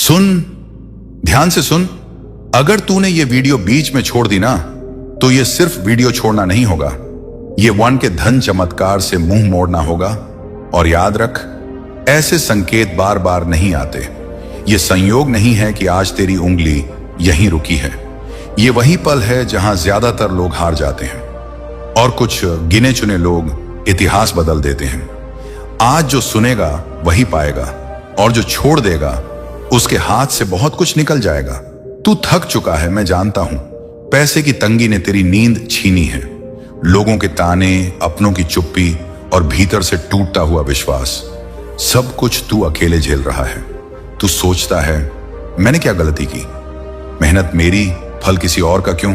सुन, ध्यान से सुन। अगर तूने ये वीडियो बीच में छोड़ दी ना, तो ये सिर्फ वीडियो छोड़ना नहीं होगा, ये वन के धन चमत्कार से मुंह मोड़ना होगा। और याद रख, ऐसे संकेत बार बार नहीं आते। ये संयोग नहीं है कि आज तेरी उंगली यहीं रुकी है। ये वही पल है जहां ज्यादातर लोग हार जाते हैं और कुछ गिने चुने लोग इतिहास बदल देते हैं। आज जो सुनेगा वही पाएगा, और जो छोड़ देगा उसके हाथ से बहुत कुछ निकल जाएगा। तू थक चुका है, मैं जानता हूं। पैसे की तंगी ने तेरी नींद छीनी है। लोगों के ताने, अपनों की चुप्पी और भीतर से टूटता हुआ विश्वास, सब कुछ तू अकेले झेल रहा है। तू सोचता है, मैंने क्या गलती की? मेहनत मेरी, फल किसी और का क्यों?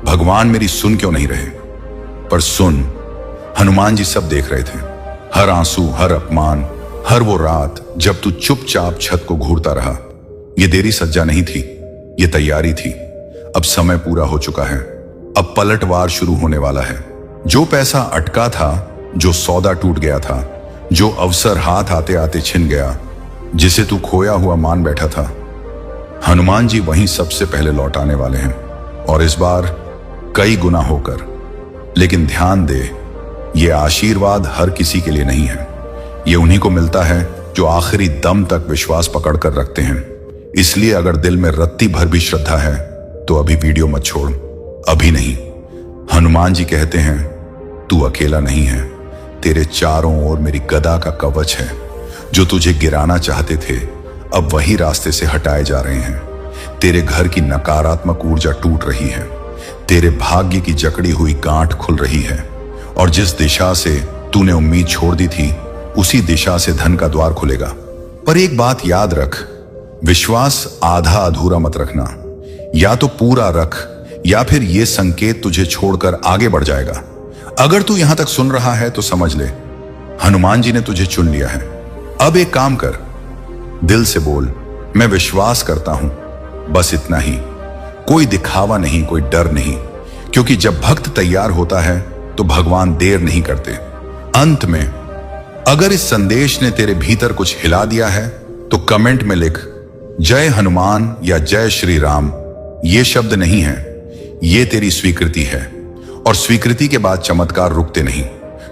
भगवान मेरी सुन क्यों नहीं रहे? पर सुन, हनुमान जी सब देख रहे थे। हर आंसू, हर अपमान, हर वो रात जब तू चुपचाप छत को घूरता रहा। ये देरी सज्जा नहीं थी, ये तैयारी थी। अब समय पूरा हो चुका है। अब पलटवार शुरू होने वाला है। जो पैसा अटका था, जो सौदा टूट गया था, जो अवसर हाथ आते आते छिन गया, जिसे तू खोया हुआ मान बैठा था, हनुमान जी वहीं सबसे पहले लौटाने वाले हैं, और इस बार कई गुना होकर। लेकिन ध्यान दे, ये आशीर्वाद हर किसी के लिए नहीं है। ये उन्हीं को मिलता है जो आखिरी दम तक विश्वास पकड़ कर रखते हैं। इसलिए अगर दिल में रत्ती भर भी श्रद्धा है तो अभी वीडियो मत छोड़, अभी नहीं। हनुमान जी कहते हैं, तू अकेला नहीं है। तेरे चारों ओर मेरी गदा का कवच है। जो तुझे गिराना चाहते थे, अब वही रास्ते से हटाए जा रहे हैं। तेरे घर की नकारात्मक ऊर्जा टूट रही है। तेरे भाग्य की जकड़ी हुई गांठ खुल रही है, और जिस दिशा से तूने उम्मीद छोड़ दी थी, उसी दिशा से धन का द्वार खुलेगा। पर एक बात याद रख, विश्वास आधा अधूरा मत रखना। या तो पूरा रख, या फिर यह संकेत तुझे छोड़कर आगे बढ़ जाएगा। अगर तू यहां तक सुन रहा है तो समझ ले, हनुमान जी ने तुझे चुन लिया है। अब एक काम कर, दिल से बोल, मैं विश्वास करता हूं, बस इतना ही। कोई दिखावा नहीं, कोई डर नहीं, क्योंकि जब भक्त तैयार होता है तो भगवान देर नहीं करते। अंत में, अगर इस संदेश ने तेरे भीतर कुछ हिला दिया है तो कमेंट में लिख जय हनुमान या जय श्री राम। ये शब्द नहीं है, ये तेरी स्वीकृति है। और स्वीकृति के बाद चमत्कार रुकते नहीं,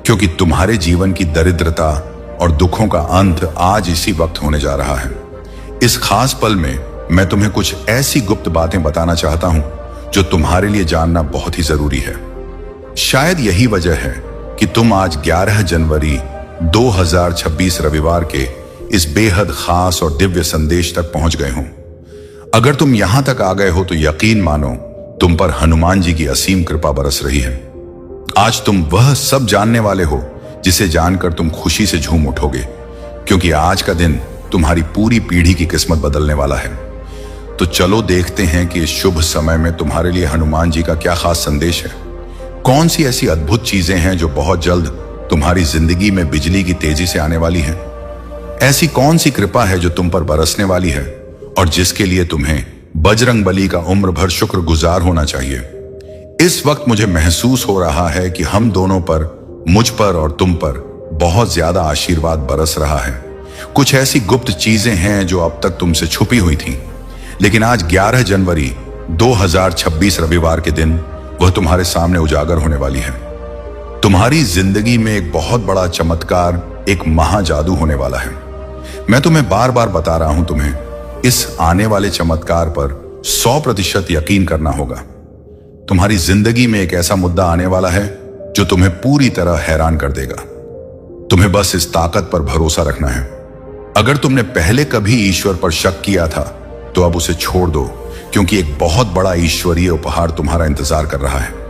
क्योंकि तुम्हारे जीवन की दरिद्रता और दुखों का अंत आज इसी वक्त होने जा रहा है। इस खास पल में मैं तुम्हें कुछ ऐसी गुप्त बातें बताना चाहता हूं जो तुम्हारे लिए जानना बहुत ही जरूरी है। शायद यही वजह है कि तुम आज 11 जनवरी 2026 रविवार के इस बेहद खास और दिव्य संदेश तक पहुंच गए हो। अगर तुम यहां तक आ गए हो तो यकीन मानो, तुम पर हनुमान जी की असीम कृपा बरस रही है। आज तुम वह सब जानने वाले हो जिसे जानकर तुम खुशी से झूम उठोगे, क्योंकि आज का दिन तुम्हारी पूरी पीढ़ी की किस्मत बदलने वाला है। तो चलो देखते हैं कि इस शुभ समय में तुम्हारे लिए हनुमान जी का क्या खास संदेश है। कौन सी ऐसी अद्भुत चीजें हैं जो बहुत जल्द तुम्हारी जिंदगी में बिजली की तेजी से आने वाली है? ऐसी कौन सी कृपा है जो तुम पर बरसने वाली है और जिसके लिए तुम्हें बजरंग बली का उम्र भर शुक्रगुजार होना चाहिए? इस वक्त मुझे महसूस हो रहा है कि हम दोनों पर, मुझ पर और तुम पर बहुत ज्यादा आशीर्वाद बरस रहा है। कुछ ऐसी गुप्त चीजें हैं जो अब तक तुमसे छुपी हुई थी, लेकिन आज 11 जनवरी 2026 रविवार के दिन वह तुम्हारे सामने उजागर होने वाली है। तुम्हारी जिंदगी में एक बहुत बड़ा चमत्कार, एक महाजादू होने वाला है। मैं तुम्हें बार बार बता रहा हूं, तुम्हें इस आने वाले चमत्कार पर 100% यकीन करना होगा। तुम्हारी जिंदगी में एक ऐसा मुद्दा आने वाला है जो तुम्हें पूरी तरह हैरान कर देगा। तुम्हें बस इस ताकत पर भरोसा रखना है। अगर तुमने पहले कभी ईश्वर पर शक किया था तो अब उसे छोड़ दो, क्योंकि एक बहुत बड़ा ईश्वरीय उपहार तुम्हारा इंतजार कर रहा है।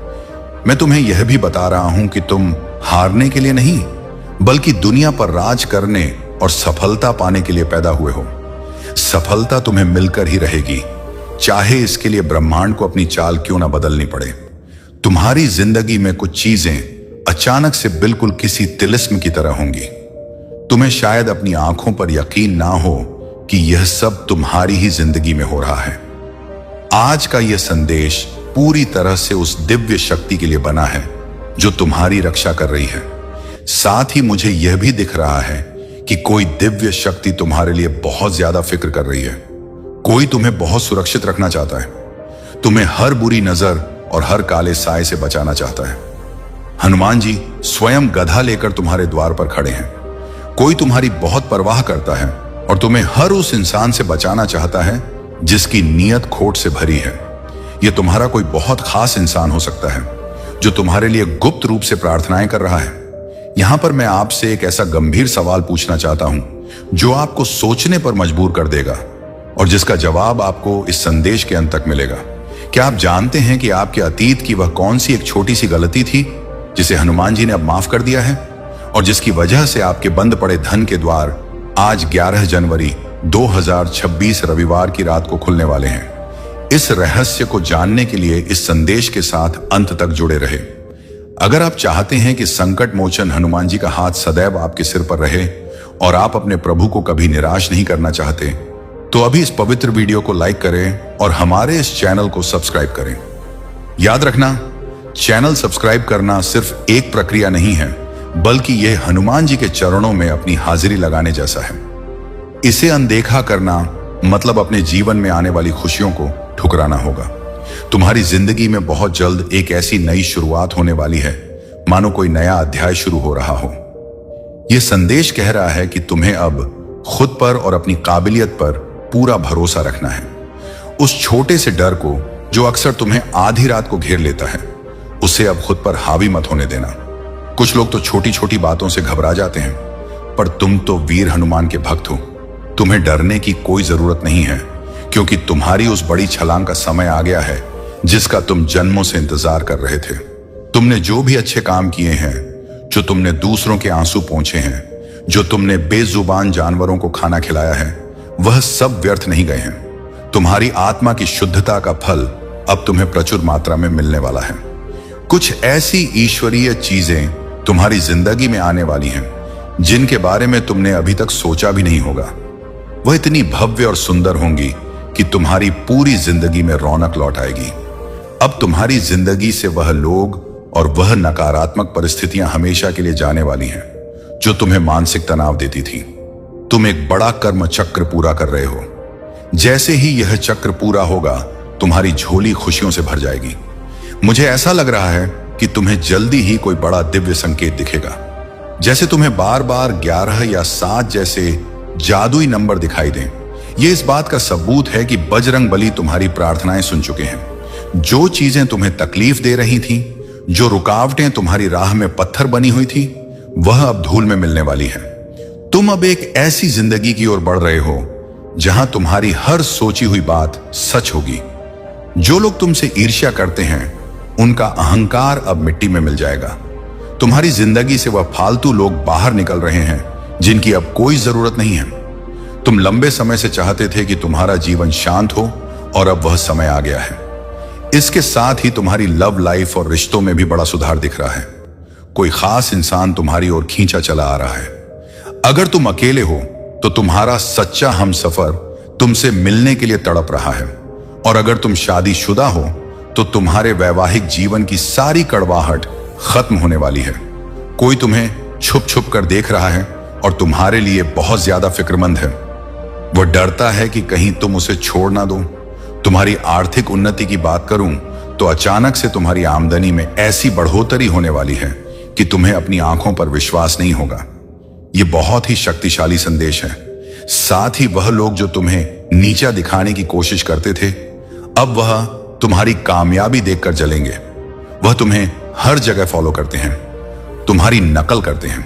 मैं तुम्हें यह भी बता रहा हूं कि तुम हारने के लिए नहीं, बल्कि दुनिया पर राज करने और सफलता पाने के लिए पैदा हुए हो। सफलता तुम्हें मिलकर ही रहेगी, चाहे इसके लिए ब्रह्मांड को अपनी चाल क्यों ना बदलनी पड़े। तुम्हारी जिंदगी में कुछ चीजें अचानक से बिल्कुल किसी तिलिस्म की तरह होंगी। तुम्हें शायद अपनी आंखों पर यकीन ना हो कि यह सब तुम्हारी ही जिंदगी में हो रहा है। आज का यह संदेश पूरी तरह से उस दिव्य शक्ति के लिए बना है जो तुम्हारी रक्षा कर रही है। साथ ही मुझे यह भी दिख रहा है कि कोई दिव्य शक्ति तुम्हारे लिए बहुत ज्यादा फिक्र कर रही है। कोई तुम्हें बहुत सुरक्षित रखना चाहता है, तुम्हें हर बुरी नजर और हर काले साए से बचाना चाहता है। हनुमान जी स्वयं गधा लेकर तुम्हारे द्वार पर खड़े हैं। कोई तुम्हारी बहुत परवाह करता है और तुम्हें हर उस इंसान से बचाना चाहता है जिसकी नीयत खोट से भरी है। यह तुम्हारा कोई बहुत खास इंसान हो सकता है जो तुम्हारे लिए गुप्त रूप से प्रार्थनाएं कर रहा है। यहां पर मैं आपसे एक ऐसा गंभीर सवाल पूछना चाहता हूं जो आपको सोचने पर मजबूर कर देगा और जिसका जवाब आपको इस संदेश के अंत तक मिलेगा। क्या आप जानते हैं कि आपके अतीत की वह कौन सी एक छोटी सी गलती थी जिसे हनुमान जी ने अब माफ कर दिया है और जिसकी वजह से आपके बंद पड़े धन के द्वार आज 11 जनवरी 2026 रविवार की रात को खुलने वाले हैं। इस रहस्य को जानने के लिए इस संदेश के साथ अंत तक जुड़े रहे। अगर आप चाहते हैं कि संकट मोचन हनुमान जी का हाथ सदैव आपके सिर पर रहे और आप अपने प्रभु को कभी निराश नहीं करना चाहते, तो अभी इस पवित्र वीडियो को लाइक करें और हमारे इस चैनल को सब्सक्राइब करें। याद रखना, चैनल सब्सक्राइब करना सिर्फ एक प्रक्रिया नहीं है, बल्कि यह हनुमान जी के चरणों में अपनी हाजिरी लगाने जैसा है। इसे अनदेखा करना मतलब अपने जीवन में आने वाली खुशियों को ठुकराना होगा। तुम्हारी जिंदगी में बहुत जल्द एक ऐसी नई शुरुआत होने वाली है मानो कोई नया अध्याय शुरू हो रहा हो। यह संदेश कह रहा है कि तुम्हें अब खुद पर और अपनी काबिलियत पर पूरा भरोसा रखना है। उस छोटे से डर को जो अक्सर तुम्हें आधी रात को घेर लेता है, उसे अब खुद पर हावी मत होने देना। कुछ लोग तो छोटी छोटी बातों से घबरा जाते हैं, पर तुम तो वीर हनुमान के भक्त हो। तुम्हें डरने की कोई जरूरत नहीं है, क्योंकि तुम्हारी उस बड़ी छलांग का समय आ गया है जिसका तुम जन्मों से इंतजार कर रहे थे। तुमने जो भी अच्छे काम किए हैं, जो तुमने दूसरों के आंसू पोंछे हैं, जो तुमने बेजुबान जानवरों को खाना खिलाया है, वह सब व्यर्थ नहीं गए हैं। तुम्हारी आत्मा की शुद्धता का फल अब तुम्हें प्रचुर मात्रा में मिलने वाला है। कुछ ऐसी ईश्वरीय चीजें तुम्हारी जिंदगी में आने वाली हैं जिनके बारे में तुमने अभी तक सोचा भी नहीं होगा। वह इतनी भव्य और सुंदर होंगी कि तुम्हारी पूरी जिंदगी में रौनक लौट आएगी। अब तुम्हारी जिंदगी से वह लोग और वह नकारात्मक परिस्थितियां हमेशा के लिए जाने वाली हैं जो तुम्हें मानसिक तनाव देती थी। तुम एक बड़ा कर्म चक्र पूरा कर रहे हो। जैसे ही यह चक्र पूरा होगा, तुम्हारी झोली खुशियों से भर जाएगी। मुझे ऐसा लग रहा है कि तुम्हें जल्दी ही कोई बड़ा दिव्य संकेत दिखेगा, जैसे तुम्हें बार बार 11 या 7 जैसे जादुई नंबर दिखाई दें। यह इस बात का सबूत है कि बजरंग बली तुम्हारी प्रार्थनाएं सुन चुके हैं। जो चीजें तुम्हें तकलीफ दे रही थीं, जो रुकावटें तुम्हारी राह में पत्थर बनी हुई थी, वह अब धूल में मिलने वाली है। तुम अब एक ऐसी जिंदगी की ओर बढ़ रहे हो जहां तुम्हारी हर सोची हुई बात सच होगी। जो लोग तुमसे ईर्ष्या करते हैं, उनका अहंकार अब मिट्टी में मिल जाएगा। तुम्हारी जिंदगी से वह फालतू लोग बाहर निकल रहे हैं जिनकी अब कोई जरूरत नहीं है। तुम लंबे समय से चाहते थे कि तुम्हारा जीवन शांत हो और अब वह समय आ गया है। इसके साथ ही तुम्हारी लव लाइफ और रिश्तों में भी बड़ा सुधार दिख रहा है। कोई खास इंसान तुम्हारी ओर खींचा चला आ रहा है। अगर तुम अकेले हो तो तुम्हारा सच्चा हमसफर तुमसे मिलने के लिए तड़प रहा है, और अगर तुम शादीशुदा हो तो तुम्हारे वैवाहिक जीवन की सारी कड़वाहट खत्म होने वाली है। कोई तुम्हें छुप छुप कर देख रहा है और तुम्हारे लिए बहुत ज्यादा फिक्रमंद है। वह डरता है कि कहीं तुम उसे छोड़ ना दो। तुम्हारी आर्थिक उन्नति की बात करूं तो अचानक से तुम्हारी आमदनी में ऐसी बढ़ोतरी होने वाली है कि तुम्हें अपनी आंखों पर विश्वास नहीं होगा। यह बहुत ही शक्तिशाली संदेश है। साथ ही वह लोग जो तुम्हें नीचा दिखाने की कोशिश करते थे, अब वह तुम्हारी कामयाबी देखकर जलेंगे। वह तुम्हें हर जगह फॉलो करते हैं, तुम्हारी नकल करते हैं,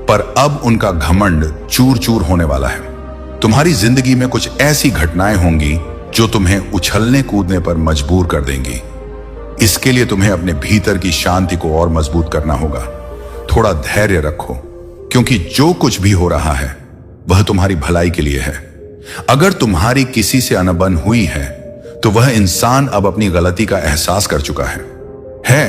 पर अब उनका घमंड चूर चूर होने वाला है। तुम्हारी जिंदगी में कुछ ऐसी घटनाएं होंगी जो तुम्हें उछलने कूदने पर मजबूर कर देंगी। इसके लिए तुम्हें अपने भीतर की शांति को और मजबूत करना होगा। थोड़ा धैर्य रखो, क्योंकि जो कुछ भी हो रहा है वह तुम्हारी भलाई के लिए है। अगर तुम्हारी किसी से अनबन हुई है तो वह इंसान अब अपनी गलती का एहसास कर चुका है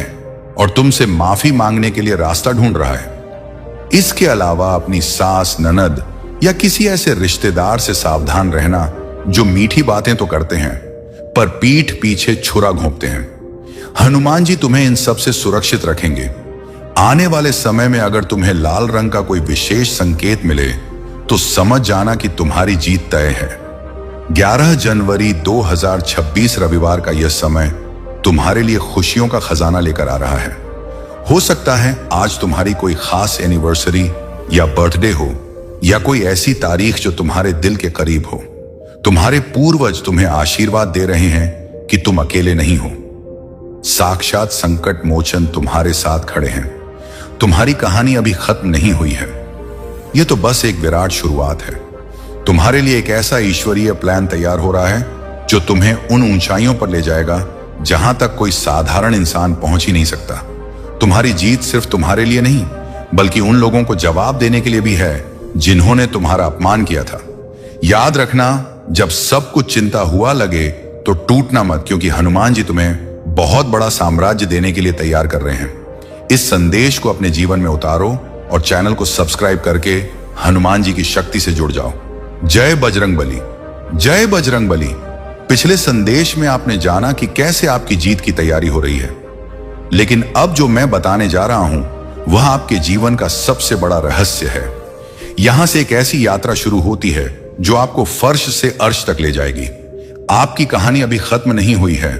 और तुमसे माफी मांगने के लिए रास्ता ढूंढ रहा है। इसके अलावा अपनी सास, ननद या किसी ऐसे रिश्तेदार से सावधान रहना जो मीठी बातें तो करते हैं पर पीठ पीछे छुरा घोंपते हैं। हनुमान जी तुम्हें इन सब से सुरक्षित रखेंगे। आने वाले समय में अगर तुम्हें लाल रंग का कोई विशेष संकेत मिले तो समझ जाना कि तुम्हारी जीत तय है। 11 जनवरी 2026 रविवार का यह समय तुम्हारे लिए खुशियों का खजाना लेकर आ रहा है। हो सकता है आज तुम्हारी कोई खास एनिवर्सरी या बर्थडे हो, या कोई ऐसी तारीख जो तुम्हारे दिल के करीब हो। तुम्हारे पूर्वज तुम्हें आशीर्वाद दे रहे हैं कि तुम अकेले नहीं हो। साक्षात संकट मोचन तुम्हारे साथ खड़े हैं। तुम्हारी कहानी अभी खत्म नहीं हुई है, यह तो बस एक विराट शुरुआत है। तुम्हारे लिए एक ऐसा ईश्वरीय प्लान तैयार हो रहा है जो तुम्हें उन ऊंचाइयों पर ले जाएगा जहां तक कोई साधारण इंसान पहुंच ही नहीं सकता। तुम्हारी जीत सिर्फ तुम्हारे लिए नहीं, बल्कि उन लोगों को जवाब देने के लिए भी है जिन्होंने तुम्हारा अपमान किया था। याद रखना, जब सब कुछ चिंता हुआ लगे तो टूटना मत, क्योंकि हनुमान जी तुम्हें बहुत बड़ा साम्राज्य देने के लिए तैयार कर रहे हैं। इस संदेश को अपने जीवन में उतारो और चैनल को सब्सक्राइब करके हनुमान जी की शक्ति से जुड़ जाओ। जय बजरंग बली, जय बजरंग बली। पिछले संदेश में आपने जाना कि कैसे आपकी जीत की तैयारी हो रही है, लेकिन अब जो मैं बताने जा रहा हूं वह आपके जीवन का सबसे बड़ा रहस्य है। यहां से एक ऐसी यात्रा शुरू होती है जो आपको फर्श से अर्श तक ले जाएगी। आपकी कहानी अभी खत्म नहीं हुई है,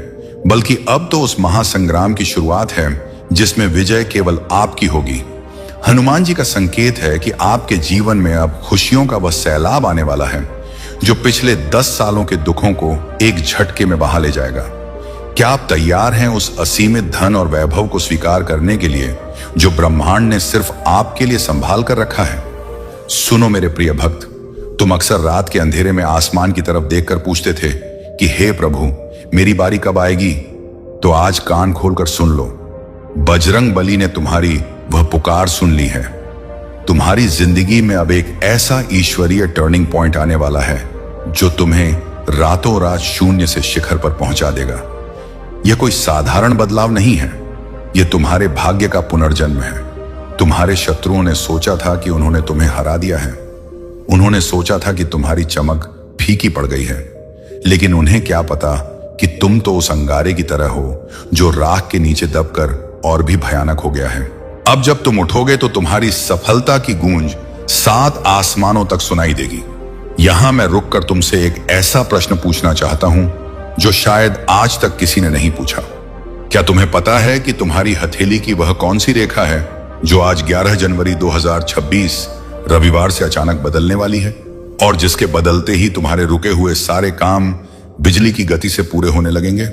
बल्कि अब तो उस महासंग्राम की शुरुआत है जिसमें विजय केवल आपकी होगी। हनुमान जी का संकेत है कि आपके जीवन में अब खुशियों का वह सैलाब आने वाला है जो पिछले 10 सालों के दुखों को एक झटके में बहा ले जाएगा। क्या आप तैयार हैं उस असीमित धन और वैभव को स्वीकार करने के लिए जो ब्रह्मांड ने सिर्फ आपके लिए संभाल कर रखा है? सुनो मेरे प्रिय भक्त, तुम अक्सर रात के अंधेरे में आसमान की तरफ देखकर पूछते थे कि हे प्रभु, मेरी बारी कब आएगी? तो आज कान खोलकर सुन लो, बजरंग बली ने तुम्हारी वह पुकार सुन ली है। तुम्हारी जिंदगी में अब एक ऐसा ईश्वरीय टर्निंग पॉइंट आने वाला है जो तुम्हें रातों रात शून्य से शिखर पर पहुंचा देगा। यह कोई साधारण बदलाव नहीं है, यह तुम्हारे भाग्य का पुनर्जन्म है। तुम्हारे शत्रुओं ने सोचा था कि उन्होंने तुम्हें हरा दिया है। उन्होंने सोचा था कि तुम्हारी चमक फीकी पड़ गई है, लेकिन उन्हें क्या पता कि तुम तो उस अंगारे की तरह हो जो राख के नीचे दबकर और भी भयानक हो गया है। अब जब तुम उठोगे तो तुम्हारी सफलता की गूंज 7 आसमानों तक सुनाई देगी। यहां मैं रुककर तुमसे एक ऐसा प्रश्न पूछना चाहता हूं जो शायद आज तक किसी ने नहीं पूछा। क्या तुम्हें पता है कि तुम्हारी हथेली की वह कौन सी रेखा है जो आज 11 जनवरी 2026 रविवार से अचानक बदलने वाली है, और जिसके बदलते ही तुम्हारे रुके हुए सारे काम बिजली की गति से पूरे होने लगेंगे?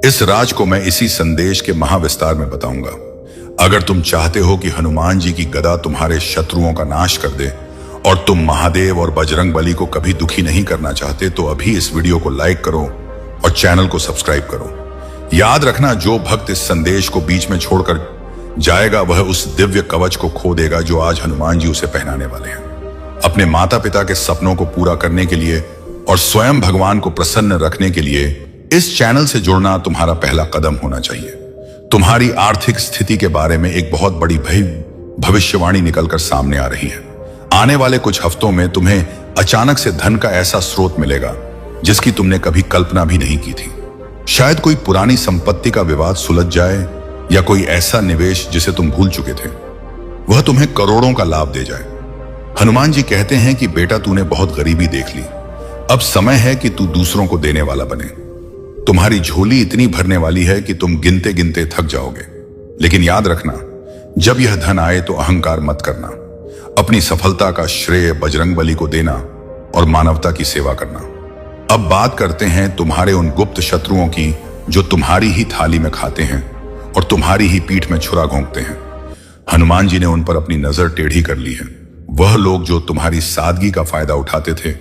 इस राज को मैं इसी संदेश के महाविस्तार में बताऊंगा। अगर तुम चाहते हो कि हनुमान जी की गदा तुम्हारे शत्रुओं का नाश कर दे और तुम महादेव और बजरंग बली को कभी दुखी नहीं करना चाहते, तो अभी इस वीडियो को लाइक करो और चैनल को सब्सक्राइब करो। याद रखना, जो भक्त इस संदेश को बीच में छोड़कर जाएगा वह उस दिव्य कवच को खो देगा जो आज हनुमान जी उसे पहनाने वाले हैं। अपने माता पिता के सपनों को पूरा करने के लिए और स्वयं भगवान को प्रसन्न रखने के लिए इस चैनल से जुड़ना तुम्हारा पहला कदम होना चाहिए। तुम्हारी आर्थिक स्थिति के बारे में एक बहुत बड़ी भविष्यवाणी निकलकर सामने आ रही है। आने वाले कुछ हफ्तों में तुम्हें अचानक से धन का ऐसा स्रोत मिलेगा जिसकी तुमने कभी कल्पना भी नहीं की थी। शायद कोई पुरानी संपत्ति का विवाद सुलझ जाए, या कोई ऐसा निवेश जिसे तुम भूल चुके थे वह तुम्हें करोड़ों का लाभ दे जाए। हनुमान जी कहते हैं कि बेटा, तूने बहुत गरीबी देख ली, अब समय है कि तू दूसरों को देने वाला बने। तुम्हारी झोली इतनी भरने वाली है कि तुम गिनते गिनते थक जाओगे। लेकिन याद रखना, जब यह धन आए तो अहंकार मत करना। अपनी सफलता का श्रेय बजरंगबली को देना और मानवता की सेवा करना। अब बात करते हैं तुम्हारे उन गुप्त शत्रुओं की जो तुम्हारी ही थाली में खाते हैं और तुम्हारी ही पीठ में छुरा घोंपते हैं। हनुमान जी ने उन पर अपनी नजर टेढ़ी कर ली है। वह लोग जो तुम्हारी सादगी का फायदा उठाते थे,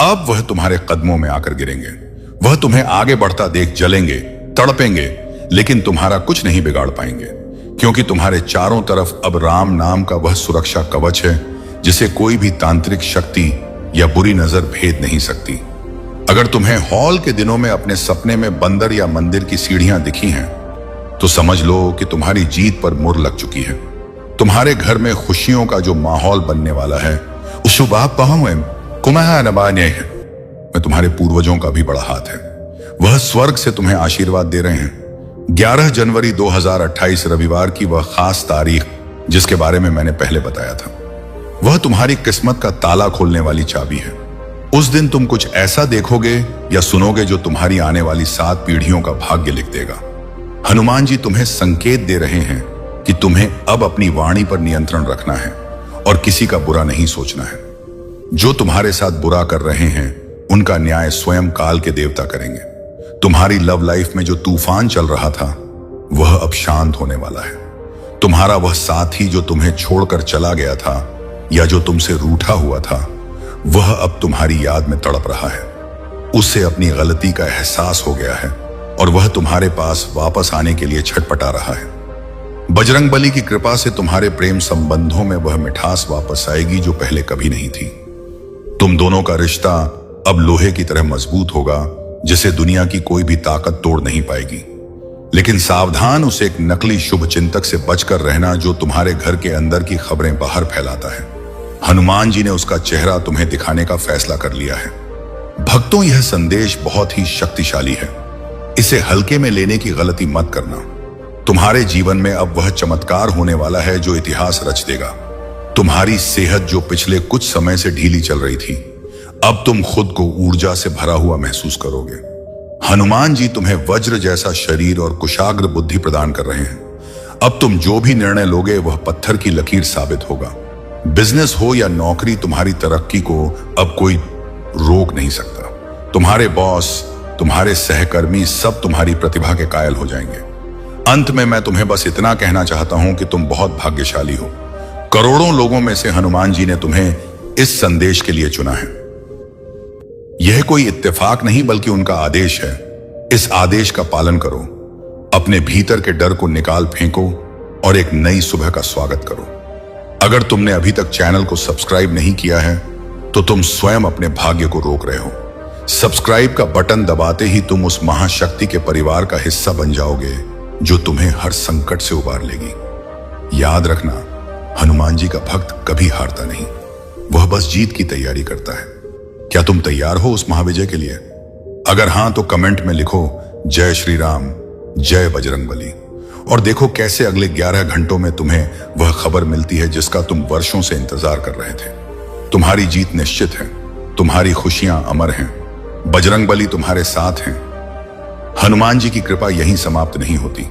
अब वह तुम्हारे कदमों में आकर गिरेंगे। वह तुम्हें आगे बढ़ता देख जलेंगे, तड़पेंगे, लेकिन तुम्हारा कुछ नहीं बिगाड़ पाएंगे, क्योंकि तुम्हारे चारों तरफ अब राम नाम का वह सुरक्षा कवच है जिसे कोई भी तांत्रिक शक्ति या बुरी नजर भेद नहीं सकती। अगर तुम्हें हॉल के दिनों में अपने सपने में बंदर या मंदिर की सीढ़ियां दिखी हैं, तो समझ लो कि तुम्हारी जीत पर मुहर लग चुकी है। तुम्हारे घर में खुशियों का जो माहौल बनने वाला है, में तुम्हारे पूर्वजों का भी बड़ा हाथ है। वह स्वर्ग से तुम्हें आशीर्वाद दे रहे हैं। 11 जनवरी 2028 रविवार की वह खास तारीख जिसके बारे में मैंने पहले बताया था, वह तुम्हारी किस्मत का ताला खोलने वाली चाबी है। उस दिन तुम कुछ ऐसा देखोगे या सुनोगे जो तुम्हारी आने वाली 7 पीढ़ियों का भाग्य लिख देगा। हनुमान जी तुम्हें संकेत दे रहे हैं कि तुम्हें अब अपनी वाणी पर नियंत्रण रखना है और किसी का बुरा नहीं सोचना है। जो तुम्हारे साथ बुरा कर रहे हैं उनका न्याय स्वयं काल के देवता करेंगे। तुम्हारी लव लाइफ में जो तूफान चल रहा था वह अब शांत होने वाला है। तुम्हारा वह साथी जो तुम्हें छोड़कर चला गया था या जो तुमसे रूठा हुआ था वह अब तुम्हारी याद में तड़प रहा है। उसे अपनी गलती का एहसास हो गया है और वह तुम्हारे पास वापस आने के लिए छटपटा रहा है। बजरंगबली की कृपा से तुम्हारे प्रेम संबंधों में वह मिठास वापस आएगी जो पहले कभी नहीं थी। तुम दोनों का रिश्ता अब लोहे की तरह मजबूत होगा जिसे दुनिया की कोई भी ताकत तोड़ नहीं पाएगी। लेकिन सावधान उस एक नकली शुभ चिंतक से बचकर रहना जो तुम्हारे घर के अंदर की खबरें बाहर फैलाता है। हनुमान जी ने उसका चेहरा तुम्हें दिखाने का फैसला कर लिया है। भक्तों, यह संदेश बहुत ही शक्तिशाली है। इसे हल्के में लेने की गलती मत करना। तुम्हारे जीवन में अब वह चमत्कार होने वाला है जो इतिहास रच देगा। तुम्हारी सेहत जो पिछले कुछ समय से ढीली चल रही थी, अब तुम खुद को ऊर्जा से भरा हुआ महसूस करोगे। हनुमान जी तुम्हें वज्र जैसा शरीर और कुशाग्र बुद्धि प्रदान कर रहे हैं। अब तुम जो भी निर्णय लोगे वह पत्थर की लकीर साबित होगा। बिजनेस हो या नौकरी, तुम्हारी तरक्की को अब कोई रोक नहीं सकता। तुम्हारे बॉस, तुम्हारे सहकर्मी सब तुम्हारी प्रतिभा के कायल हो जाएंगे। अंत में मैं तुम्हें बस इतना कहना चाहता हूं कि तुम बहुत भाग्यशाली हो। करोड़ों लोगों में से हनुमान जी ने तुम्हें इस संदेश के लिए चुना है। यह कोई इत्तेफाक नहीं बल्कि उनका आदेश है। इस आदेश का पालन करो, अपने भीतर के डर को निकाल फेंको और एक नई सुबह का स्वागत करो। अगर तुमने अभी तक चैनल को सब्सक्राइब नहीं किया है तो तुम स्वयं अपने भाग्य को रोक रहे हो। सब्सक्राइब का बटन दबाते ही तुम उस महाशक्ति के परिवार का हिस्सा बन जाओगे जो तुम्हें हर संकट से उबार लेगी। याद रखना, हनुमान जी का भक्त कभी हारता नहीं, वह बस जीत की तैयारी करता है। क्या तुम तैयार हो उस महाविजय के लिए? अगर हां तो कमेंट में लिखो जय श्री राम, जय बजरंगबली। और देखो कैसे अगले 11 घंटों में तुम्हें वह खबर मिलती है जिसका तुम वर्षों से इंतजार कर रहे थे। तुम्हारी जीत निश्चित है, तुम्हारी खुशियां अमर हैं, बजरंगबली तुम्हारे साथ हैं। हनुमान जी की कृपा यहीं समाप्त नहीं होती,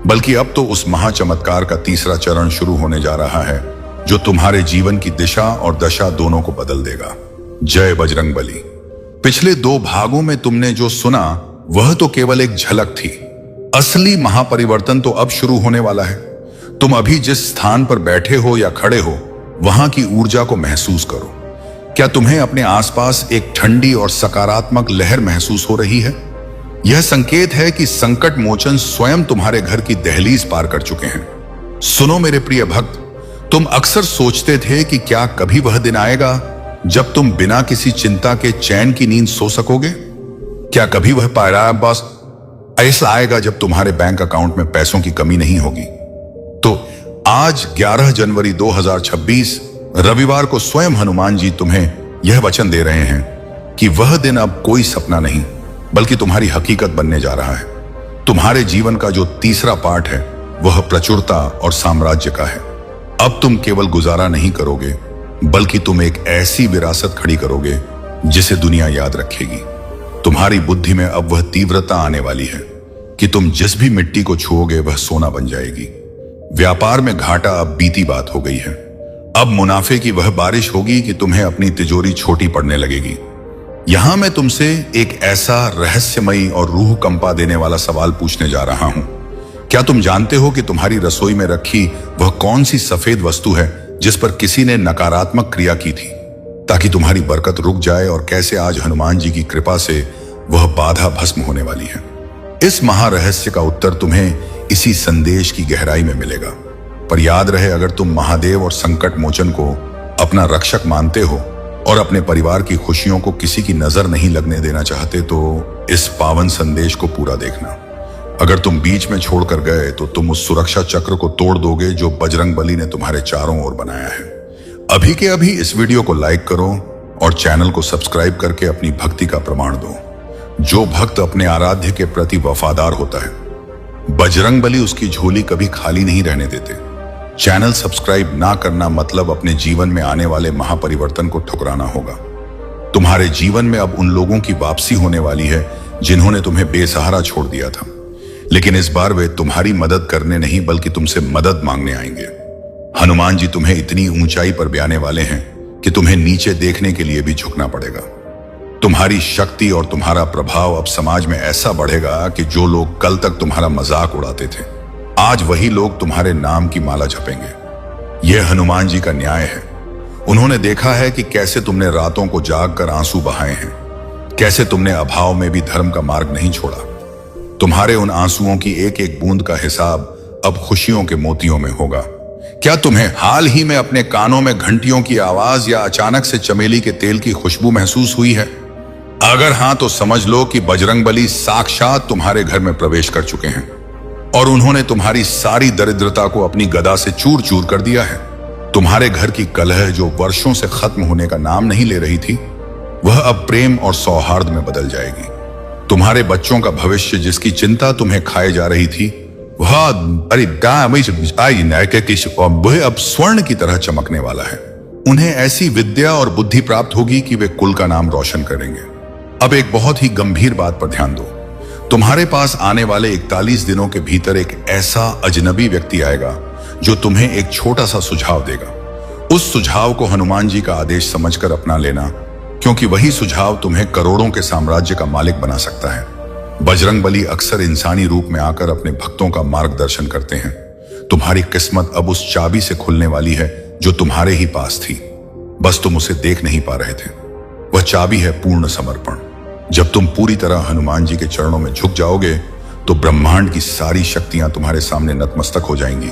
बल्कि अब तो उस महाचमत्कार का तीसरा चरण शुरू होने जा रहा है जो तुम्हारे जीवन की दिशा और दशा दोनों को बदल देगा। जय बजरंगबली। पिछले 2 भागों में तुमने जो सुना वह तो केवल एक झलक थी। असली महापरिवर्तन तो अब शुरू होने वाला है। तुम अभी जिस स्थान पर बैठे हो या खड़े हो वहां की ऊर्जा को महसूस करो। क्या तुम्हें अपने आसपास एक ठंडी और सकारात्मक लहर महसूस हो रही है? यह संकेत है कि संकट मोचन स्वयं तुम्हारे घर की दहलीज पार कर चुके हैं। सुनो मेरे प्रिय भक्त, तुम अक्सर सोचते थे कि क्या कभी वह दिन आएगा जब तुम बिना किसी चिंता के चैन की नींद सो सकोगे? क्या कभी वह बस ऐसा आएगा जब तुम्हारे बैंक अकाउंट में पैसों की कमी नहीं होगी? तो आज 11 जनवरी 2026 रविवार को स्वयं हनुमान जी तुम्हें यह वचन दे रहे हैं कि वह दिन अब कोई सपना नहीं बल्कि तुम्हारी हकीकत बनने जा रहा है। तुम्हारे जीवन का जो तीसरा पार्ट है वह प्रचुरता और साम्राज्य का है। अब तुम केवल गुजारा नहीं करोगे बल्कि तुम एक ऐसी विरासत खड़ी करोगे जिसे दुनिया याद रखेगी। तुम्हारी बुद्धि में अब वह तीव्रता आने वाली है कि तुम जिस भी मिट्टी को छुओगे वह सोना बन जाएगी। व्यापार में घाटा अब बीती बात हो गई है। अब मुनाफे की वह बारिश होगी कि तुम्हें अपनी तिजोरी छोटी पड़ने लगेगी। यहां मैं तुमसे एक ऐसा रहस्यमयी और रूह कंपा देने वाला सवाल पूछने जा रहा हूं। क्या तुम जानते हो कि तुम्हारी रसोई में रखी वह कौन सी सफेद वस्तु है जिस पर किसी ने नकारात्मक क्रिया की थी ताकि तुम्हारी बरकत रुक जाए, और कैसे आज हनुमान जी की कृपा से वह बाधा भस्म होने वाली है? इस महारहस्य का उत्तर तुम्हें इसी संदेश की गहराई में मिलेगा। पर याद रहे, अगर तुम महादेव और संकट मोचन को अपना रक्षक मानते हो और अपने परिवार की खुशियों को किसी की नजर नहीं लगने देना चाहते तो इस पावन संदेश को पूरा देखना। अगर तुम बीच में छोड़कर गए तो तुम उस सुरक्षा चक्र को तोड़ दोगे जो बजरंगबली ने तुम्हारे चारों ओर बनाया है। अभी के अभी इस वीडियो को लाइक करो और चैनल को सब्सक्राइब करके अपनी भक्ति का प्रमाण दो। जो भक्त अपने आराध्य के प्रति वफादार होता है, बजरंगबली उसकी झोली कभी खाली नहीं रहने देते। चैनल सब्सक्राइब ना करना मतलब अपने जीवन में आने वाले महापरिवर्तन को ठुकराना होगा। तुम्हारे जीवन में अब उन लोगों की वापसी होने वाली है जिन्होंने तुम्हें बेसहारा छोड़ दिया था, लेकिन इस बार वे तुम्हारी मदद करने नहीं बल्कि तुमसे मदद मांगने आएंगे। हनुमान जी तुम्हें इतनी ऊंचाई पर ब्याने वाले हैं कि तुम्हें नीचे देखने के लिए भी झुकना पड़ेगा। तुम्हारी शक्ति और तुम्हारा प्रभाव अब समाज में ऐसा बढ़ेगा कि जो लोग कल तक तुम्हारा मजाक उड़ाते थे, आज वही लोग तुम्हारे नाम की माला जपेंगे। यह हनुमान जी का न्याय है। उन्होंने देखा है कि कैसे तुमने रातों को जागकर आंसू बहाए हैं, कैसे तुमने अभाव में भी धर्म का मार्ग नहीं छोड़ा। तुम्हारे उन आंसुओं की एक एक बूंद का हिसाब अब खुशियों के मोतियों में होगा। क्या तुम्हें हाल ही में अपने कानों में घंटियों की आवाज या अचानक से चमेली के तेल की खुशबू महसूस हुई है? अगर हां तो समझ लो कि बजरंगबली साक्षात तुम्हारे घर में प्रवेश कर चुके हैं और उन्होंने तुम्हारी सारी दरिद्रता को अपनी गदा से चूर चूर कर दिया है। तुम्हारे घर की कलह जो वर्षों से खत्म होने का नाम नहीं ले रही थी, वह अब प्रेम और सौहार्द में बदल जाएगी। तुम्हारे बच्चों का भविष्य जिसकी चिंता तुम्हें खाए जा रही थी, वह अब स्वर्ण की तरह चमकने वाला है। उन्हें ऐसी विद्या और बुद्धि प्राप्त होगी कि वे कुल का नाम रोशन करेंगे। अब एक बहुत ही गंभीर बात पर ध्यान दो। तुम्हारे पास आने वाले 41 दिनों के भीतर एक ऐसा अजनबी व्यक्ति आएगा जो तुम्हें एक छोटा सा सुझाव देगा। उस सुझाव को हनुमान जी का आदेश समझकर अपना लेना, क्योंकि वही सुझाव तुम्हें करोड़ों के साम्राज्य का मालिक बना सकता है। बजरंगबली अक्सर इंसानी रूप में आकर अपने भक्तों का मार्गदर्शन करते हैं। तुम्हारी किस्मत अब उस चाबी से खुलने वाली है जो तुम्हारे ही पास थी, बस तुम उसे देख नहीं पा रहे थे। वह चाबी है पूर्ण समर्पण। जब तुम पूरी तरह हनुमान जी के चरणों में झुक जाओगे तो ब्रह्मांड की सारी शक्तियां तुम्हारे सामने नतमस्तक हो जाएंगी।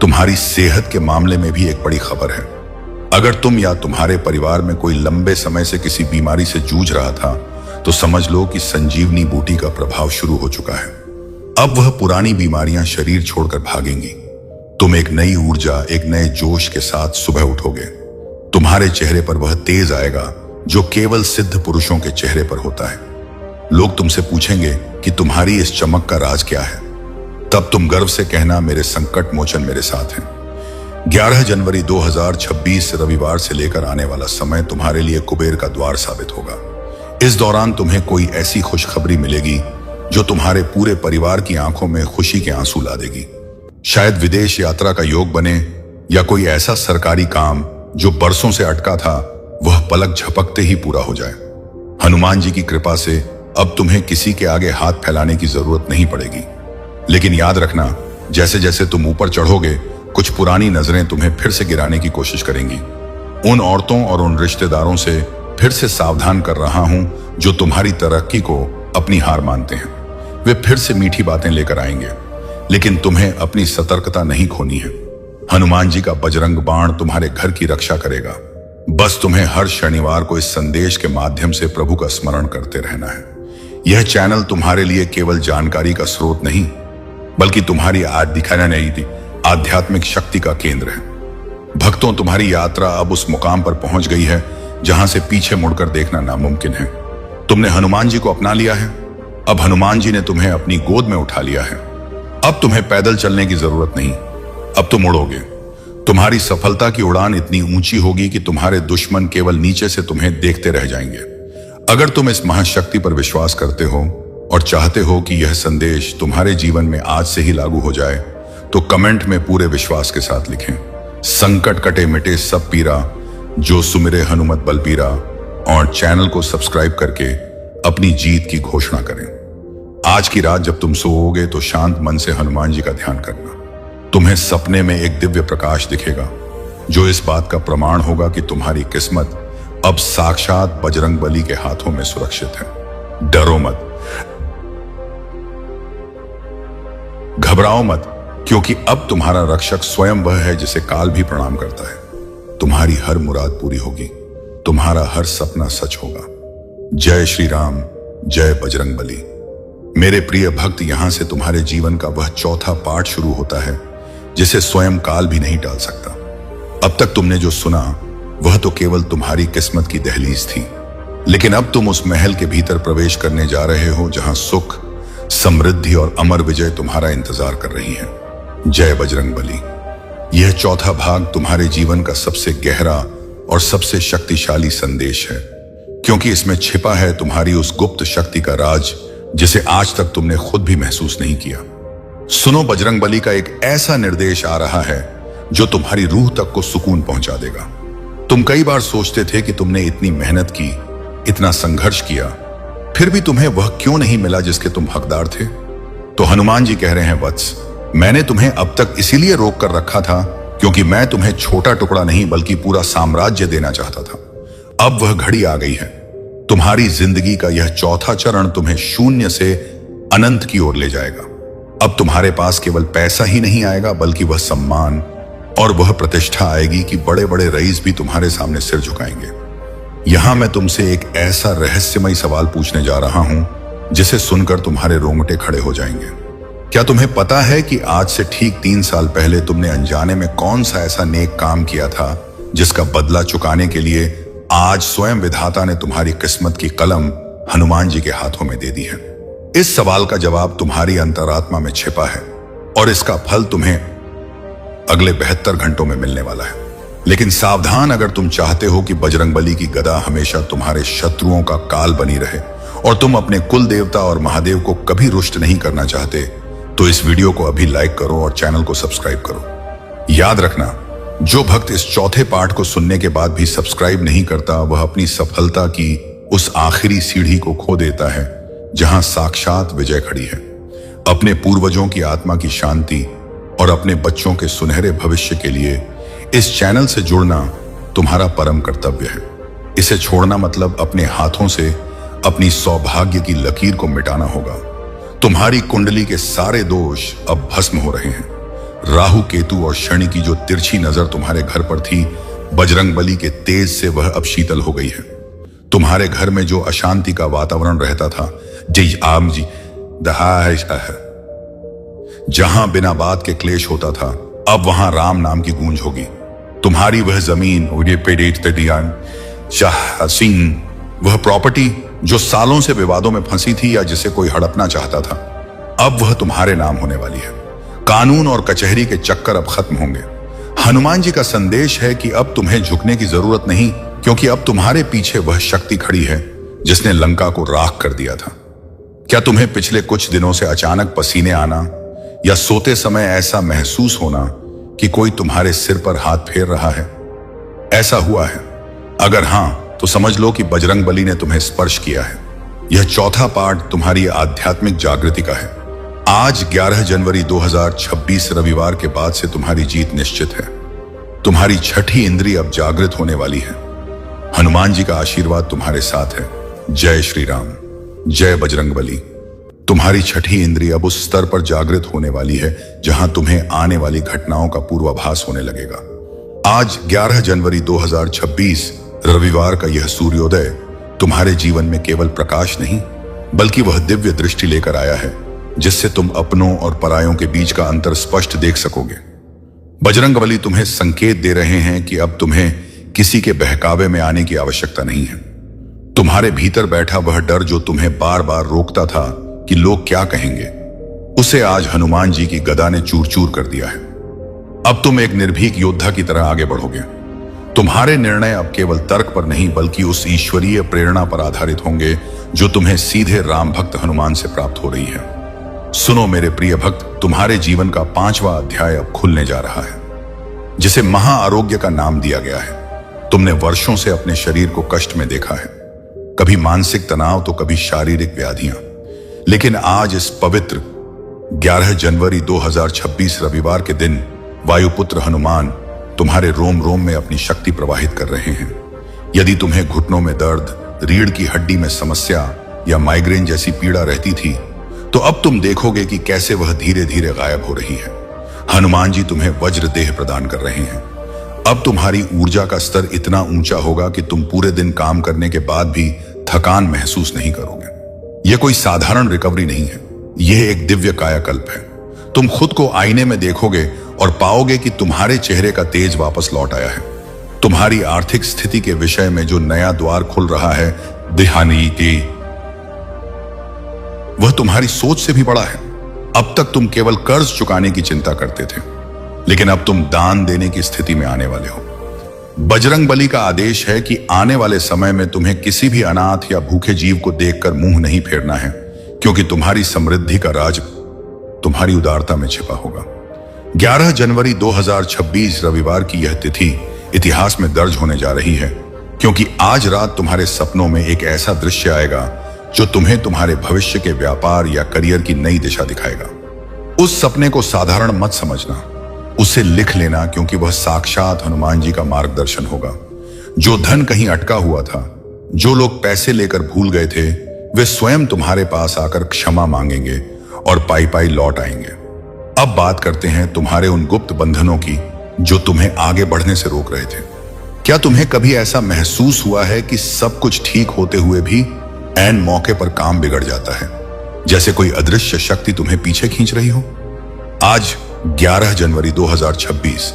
तुम्हारी सेहत के मामले में भी एक बड़ी खबर है। अगर तुम या तुम्हारे परिवार में कोई लंबे समय से किसी बीमारी से जूझ रहा था, तो समझ लो कि संजीवनी बूटी का प्रभाव शुरू हो चुका है। अब वह पुरानी बीमारियां शरीर छोड़कर भागेंगी। तुम एक नई ऊर्जा, एक नए जोश के साथ सुबह उठोगे। तुम्हारे चेहरे पर वह तेज आएगा जो केवल सिद्ध पुरुषों के चेहरे पर होता है। लोग तुमसे पूछेंगे कि तुम्हारी इस चमक का राज क्या है। तब तुम गर्व से कहना, मेरे संकट मोचन मेरे साथ हैं। 11 जनवरी 2026 रविवार से लेकर आने वाला समय तुम्हारे लिए कुबेर का द्वार साबित होगा। इस दौरान तुम्हें कोई ऐसी खुशखबरी मिलेगी जो तुम्हारे पूरे परिवार की आंखों में खुशी के आंसू ला देगी। शायद विदेश यात्रा का योग बने या कोई ऐसा सरकारी काम जो बरसों से अटका था, वह पलक झपकते ही पूरा हो जाए। हनुमान जी की कृपा से अब तुम्हें किसी के आगे हाथ फैलाने की जरूरत नहीं पड़ेगी। लेकिन याद रखना, जैसे जैसे तुम ऊपर चढ़ोगे, कुछ पुरानी नजरें तुम्हें फिर से गिराने की कोशिश करेंगी। उन औरतों और उन रिश्तेदारों से फिर से सावधान कर रहा हूं जो तुम्हारी तरक्की को अपनी हार मानते हैं। वे फिर से मीठी बातें लेकर आएंगे, लेकिन तुम्हें अपनी सतर्कता नहीं खोनी है। हनुमान जी का बजरंग बाण तुम्हारे घर की रक्षा करेगा। बस तुम्हें हर शनिवार को इस संदेश के माध्यम से प्रभु का स्मरण करते रहना है। यह चैनल तुम्हारे लिए केवल जानकारी का स्रोत नहीं, बल्कि तुम्हारी आज दिखाना नहीं थी आध्यात्मिक शक्ति का केंद्र है। भक्तों, तुम्हारी यात्रा अब उस मुकाम पर पहुंच गई है जहां से पीछे मुड़कर देखना नामुमकिन है। तुमने हनुमान जी को अपना लिया है। अब हनुमान जी ने तुम्हें अपनी गोद में उठा लिया है। अब तुम्हें पैदल चलने की जरूरत नहीं, अब तुम उड़ोगे। तुम्हारी सफलता की उड़ान इतनी ऊंची होगी कि तुम्हारे दुश्मन केवल नीचे से तुम्हें देखते रह जाएंगे। अगर तुम इस महाशक्ति पर विश्वास करते हो और चाहते हो कि यह संदेश तुम्हारे जीवन में आज से ही लागू हो जाए, तो कमेंट में पूरे विश्वास के साथ लिखें, संकट कटे मिटे सब पीरा, जो सुमिरे हनुमत बलबीरा, और चैनल को सब्सक्राइब करके अपनी जीत की घोषणा करें। आज की रात जब तुम सोओगे तो शांत मन से हनुमान जी का ध्यान करना। तुम्हें सपने में एक दिव्य प्रकाश दिखेगा जो इस बात का प्रमाण होगा कि तुम्हारी किस्मत अब साक्षात बजरंगबली के हाथों में सुरक्षित है। डरो मत, घबराओ मत, क्योंकि अब तुम्हारा रक्षक स्वयं वह है जिसे काल भी प्रणाम करता है। तुम्हारी हर मुराद पूरी होगी, तुम्हारा हर सपना सच होगा। जय श्री राम, जय बजरंगबली। मेरे प्रिय भक्त, यहां से तुम्हारे जीवन का वह चौथा पाठ शुरू होता है जिसे स्वयं काल भी नहीं टाल सकता। अब तक तुमने जो सुना वह तो केवल तुम्हारी किस्मत की दहलीज थी, लेकिन अब तुम उस महल के भीतर प्रवेश करने जा रहे हो जहां सुख, समृद्धि और अमर विजय तुम्हारा इंतजार कर रही है। जय बजरंगबली। यह चौथा भाग तुम्हारे जीवन का सबसे गहरा और सबसे शक्तिशाली संदेश है, क्योंकि इसमें छिपा है तुम्हारी उस गुप्त शक्ति का राज जिसे आज तक तुमने खुद भी महसूस नहीं किया। सुनो, बजरंगबली का एक ऐसा निर्देश आ रहा है जो तुम्हारी रूह तक को सुकून पहुंचा देगा। तुम कई बार सोचते थे कि तुमने इतनी मेहनत की, इतना संघर्ष किया, फिर भी तुम्हें वह क्यों नहीं मिला जिसके तुम हकदार थे। तो हनुमान जी कह रहे हैं, वत्स, मैंने तुम्हें अब तक इसीलिए रोक कर रखा था क्योंकि मैं तुम्हें छोटा टुकड़ा नहीं बल्कि पूरा साम्राज्य देना चाहता था। अब वह घड़ी आ गई है। तुम्हारी जिंदगी का यह चौथा चरण तुम्हें शून्य से अनंत की ओर ले जाएगा। अब तुम्हारे पास केवल पैसा ही नहीं आएगा बल्कि वह सम्मान और वह प्रतिष्ठा आएगी कि बड़े बड़े रईस भी तुम्हारे सामने सिर झुकाएंगे। यहां मैं तुमसे एक ऐसा रहस्यमय सवाल पूछने जा रहा हूं जिसे सुनकर तुम्हारे रोंगटे खड़े हो जाएंगे। क्या तुम्हें पता है कि आज से ठीक 3 साल पहले तुमने अनजाने में कौन सा ऐसा नेक काम किया था जिसका बदला चुकाने के लिए आज स्वयं विधाता ने तुम्हारी किस्मत की कलम हनुमान जी के हाथों में दे दी है? इस सवाल का जवाब तुम्हारी अंतरात्मा में छिपा है और इसका फल तुम्हें अगले 72 घंटों में मिलने वाला है। लेकिन सावधान, अगर तुम चाहते हो कि बजरंगबली की गदा हमेशा तुम्हारे शत्रुओं का काल बनी रहे और तुम अपने कुल देवता और महादेव को कभी रुष्ट नहीं करना चाहते, तो इस वीडियो को अभी लाइक करो और चैनल को सब्सक्राइब करो। याद रखना, जो भक्त इस चौथे पाठ को सुनने के बाद भी सब्सक्राइब नहीं करता, वह अपनी सफलता की उस आखिरी सीढ़ी को खो देता है जहां साक्षात विजय खड़ी है। अपने पूर्वजों की आत्मा की शांति और अपने बच्चों के सुनहरे भविष्य के लिए इस चैनल से जुड़ना तुम्हारा परम कर्तव्य है। इसे छोड़ना मतलब अपने हाथों से अपनी सौभाग्य की लकीर को मिटाना होगा। तुम्हारी कुंडली के सारे दोष अब भस्म हो रहे हैं। राहु, केतु और शनि की जो तिरछी नजर तुम्हारे घर पर थी, बजरंगबली के तेज से वह अब शीतल हो गई है। तुम्हारे घर में जो अशांति का वातावरण रहता था, जय आम जी जहां बिना बात के क्लेश होता था, अब वहां राम नाम की गूंज होगी। तुम्हारी वह जमीन, वह प्रॉपर्टी जो सालों से विवादों में फंसी थी या जिसे कोई हड़पना चाहता था, अब वह तुम्हारे नाम होने वाली है। कानून और कचहरी के चक्कर अब खत्म होंगे। हनुमान जी का संदेश है कि अब तुम्हें झुकने की जरूरत नहीं, क्योंकि अब तुम्हारे पीछे वह शक्ति खड़ी है जिसने लंका को राख कर दिया था। क्या तुम्हें पिछले कुछ दिनों से अचानक पसीने आना या सोते समय ऐसा महसूस होना कि कोई तुम्हारे सिर पर हाथ फेर रहा है? ऐसा हुआ है? अगर हां, तो समझ लो कि बजरंगबली ने तुम्हें स्पर्श किया है। यह चौथा पाठ तुम्हारी आध्यात्मिक जागृति का है। आज 11 जनवरी 2026 रविवार के बाद से तुम्हारी जीत निश्चित है। तुम्हारी छठी इंद्रिय अब जागृत होने वाली है। हनुमान जी का आशीर्वाद तुम्हारे साथ है। जय श्री राम, जय बजरंगबली। तुम्हारी छठी इंद्रिय अब उस स्तर पर जागृत होने वाली है जहां तुम्हें आने वाली घटनाओं का पूर्वाभास होने लगेगा। आज 11 जनवरी 2026 रविवार का यह सूर्योदय तुम्हारे जीवन में केवल प्रकाश नहीं बल्कि वह दिव्य दृष्टि लेकर आया है जिससे तुम अपनों और परायों के बीच का अंतर स्पष्ट देख सकोगे। बजरंगबली तुम्हें संकेत दे रहे हैं कि अब तुम्हें किसी के बहकावे में आने की आवश्यकता नहीं है। तुम्हारे भीतर बैठा वह डर जो तुम्हें बार बार रोकता था कि लोग क्या कहेंगे, उसे आज हनुमान जी की गदा ने चूर चूर कर दिया है। अब तुम एक निर्भीक योद्धा की तरह आगे बढ़ोगे। तुम्हारे निर्णय अब केवल तर्क पर नहीं बल्कि उस ईश्वरीय प्रेरणा पर आधारित होंगे जो तुम्हें सीधे राम भक्त हनुमान से प्राप्त हो रही है। सुनो मेरे प्रिय भक्त, तुम्हारे जीवन का 5वां अध्याय अब खुलने जा रहा है, जिसे महाआरोग्य का नाम दिया गया है। तुमने वर्षों से अपने शरीर को कष्ट में देखा है, कभी मानसिक तनाव तो कभी शारीरिक व्याधियां, लेकिन आज इस पवित्र 11 जनवरी 2026 रविवार के दिन वायुपुत्र हनुमान तुम्हारे रोम रोम में अपनी शक्ति प्रवाहित कर रहे हैं। यदि तुम्हें घुटनों में दर्द, रीढ़ की हड्डी में समस्या या माइग्रेन जैसी पीड़ा रहती थी, तो अब तुम देखोगे कि कैसे वह धीरे धीरे गायब हो रही है। हनुमान जी तुम्हें वज्र देह प्रदान कर रहे हैं। अब तुम्हारी ऊर्जा का स्तर इतना ऊंचा होगा कि तुम पूरे दिन काम करने के बाद भी थकान महसूस नहीं करोगे। यह कोई साधारण रिकवरी नहीं है, यह एक दिव्य कायाकल्प है। तुम खुद को आईने में देखोगे और पाओगे कि तुम्हारे चेहरे का तेज वापस लौट आया है। तुम्हारी आर्थिक स्थिति के विषय में जो नया द्वार खुल रहा है, दिहानी की, वह तुम्हारी सोच से भी बड़ा है। अब तक तुम केवल कर्ज चुकाने की चिंता करते थे, लेकिन अब तुम दान देने की स्थिति में आने वाले हो। बजरंग बली का आदेश है कि आने वाले समय में तुम्हें किसी भी अनाथ या भूखे जीव को देखकर मुंह नहीं फेरना है, क्योंकि तुम्हारी समृद्धि का राज तुम्हारी उदारता में छिपा होगा। 11 जनवरी 2026 रविवार की यह तिथि इतिहास में दर्ज होने जा रही है, क्योंकि आज रात तुम्हारे सपनों में एक ऐसा दृश्य आएगा जो तुम्हें तुम्हारे भविष्य के व्यापार या करियर की नई दिशा दिखाएगा। उस सपने को साधारण मत समझना, उसे लिख लेना, क्योंकि वह साक्षात हनुमान जी का मार्गदर्शन होगा। जो धन कहीं अटका हुआ था, जो लोग पैसे लेकर भूल गए थे, वे स्वयं तुम्हारे पास आकर क्षमा मांगेंगे और पाई पाई लौट आएंगे। अब बात करते हैं तुम्हारे उन गुप्त बंधनों की जो तुम्हें आगे बढ़ने से रोक रहे थे। क्या तुम्हें कभी ऐसा महसूस हुआ है कि सब कुछ ठीक होते हुए भी ऐन मौके पर काम बिगड़ जाता है, जैसे कोई अदृश्य शक्ति तुम्हें पीछे खींच रही हो? आज 11 जनवरी 2026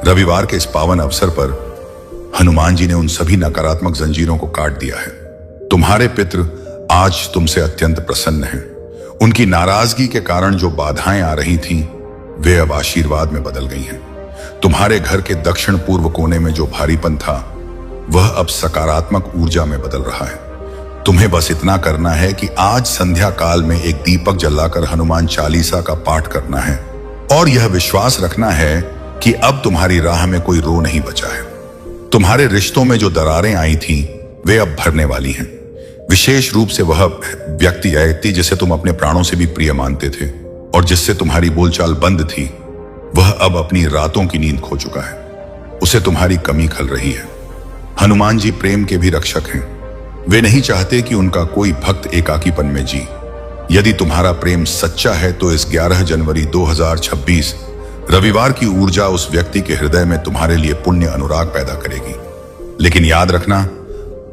रविवार के इस पावन अवसर पर हनुमान जी ने उन सभी नकारात्मक जंजीरों को काट दिया है। तुम्हारे पितृ आज तुमसे अत्यंत प्रसन्न हैं। उनकी नाराजगी के कारण जो बाधाएं आ रही थीं, वे अब आशीर्वाद में बदल गई हैं। तुम्हारे घर के दक्षिण पूर्व कोने में जो भारीपन था, वह अब सकारात्मक ऊर्जा में बदल रहा है। तुम्हें बस इतना करना है कि आज संध्या काल में एक दीपक जलाकर हनुमान चालीसा का पाठ करना है और यह विश्वास रखना है कि अब तुम्हारी राह में कोई रो नहीं बचा है। तुम्हारे रिश्तों में जो दरारें आई थीं, वे अब भरने वाली हैं। विशेष रूप से वह व्यक्ति जिसे तुम अपने प्राणों से भी प्रिय मानते थे और जिससे तुम्हारी बोलचाल बंद थी, वह अब अपनी रातों की नींद खो चुका है। उसे तुम्हारी कमी खल रही है। हनुमान जी प्रेम के भी रक्षक हैं। वे नहीं चाहते कि उनका कोई भक्त एकाकीपन में जी। यदि तुम्हारा प्रेम सच्चा है तो इस 11 जनवरी 2026 रविवार की ऊर्जा उस व्यक्ति के हृदय में तुम्हारे लिए पुण्य अनुराग पैदा करेगी। लेकिन याद रखना,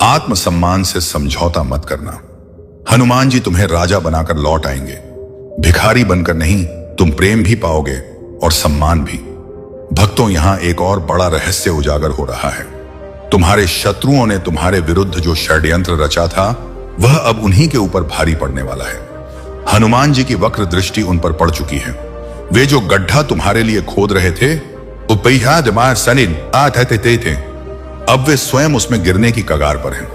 आत्मसम्मान से समझौता मत करना। हनुमान जी तुम्हें राजा बनाकर लौट आएंगे। भिखारी बनकर नहीं, तुम प्रेम भी पाओगे और सम्मान भी। भक्तों, यहां एक और बड़ा रहस्य उजागर हो रहा है। तुम्हारे शत्रुओं ने तुम्हारे विरुद्ध जो षड्यंत्र रचा था, वह अब उन्हीं के ऊपर भारी पड़ने वाला है। हनुमान जी की वक्र दृष्टि उन पर पड़ चुकी है। वे जो गड्ढा तुम्हारे लिए खोद रहे थे, अब वे स्वयं उसमें गिरने की कगार पर हैं।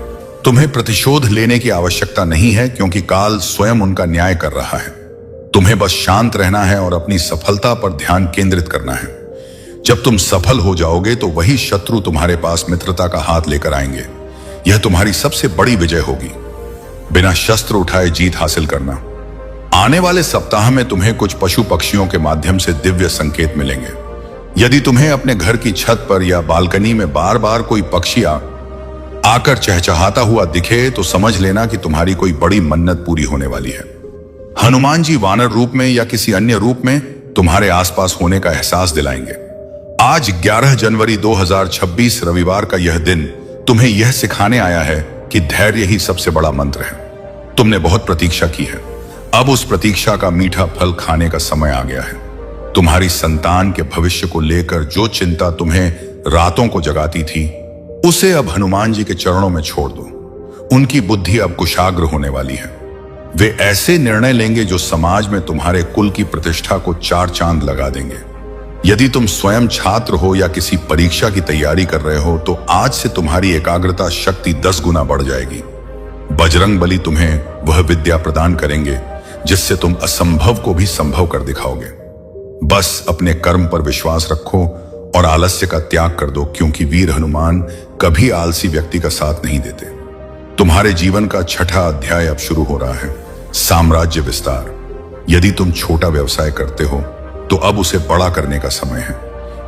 तुम्हें प्रतिशोध लेने की आवश्यकता नहीं है, क्योंकि काल स्वयं उनका न्याय कर रहा है। तुम्हें बस शांत रहना है और अपनी सफलता पर ध्यान केंद्रित करना है। जब तुम सफल हो जाओगे तो वही शत्रु तुम्हारे पास मित्रता का हाथ लेकर आएंगे। यह तुम्हारी सबसे बड़ी विजय होगी। बिना शस्त्र उठाए जीत हासिल करना। आने वाले सप्ताह में तुम्हें कुछ पशु पक्षियों के माध्यम से दिव्य संकेत मिलेंगे। यदि तुम्हें अपने घर की छत पर या बालकनी में बार बार कोई पक्षी आकर चहचहाता हुआ दिखे, तो समझ लेना कि तुम्हारी कोई बड़ी मन्नत पूरी होने वाली है। हनुमान जी वानर रूप में या किसी अन्य रूप में तुम्हारे आसपास होने का एहसास दिलाएंगे। आज 11 जनवरी 2026 रविवार का यह दिन तुम्हें यह सिखाने आया है कि धैर्य ही सबसे बड़ा मंत्र है। तुमने बहुत प्रतीक्षा की है। अब उस प्रतीक्षा का मीठा फल खाने का समय आ गया है। तुम्हारी संतान के भविष्य को लेकर जो चिंता तुम्हें रातों को जगाती थी, उसे अब हनुमान जी के चरणों में छोड़ दो। उनकी बुद्धि अब कुशाग्र होने वाली है। वे ऐसे निर्णय लेंगे जो समाज में तुम्हारे कुल की प्रतिष्ठा को 4 चांद लगा देंगे। यदि तुम स्वयं छात्र हो या किसी परीक्षा की तैयारी कर रहे हो, तो आज से तुम्हारी एकाग्रता शक्ति 10 गुना बढ़ जाएगी। बजरंग बली तुम्हें वह विद्या प्रदान करेंगे जिससे तुम असंभव को भी संभव कर दिखाओगे। बस अपने कर्म पर विश्वास रखो और आलस्य का त्याग कर दो, क्योंकि वीर हनुमान कभी आलसी व्यक्ति का साथ नहीं देते। तुम्हारे जीवन का 6ठा अध्याय अब शुरू हो रहा है, साम्राज्य विस्तार। यदि तुम छोटा व्यवसाय करते हो तो अब उसे बड़ा करने का समय है।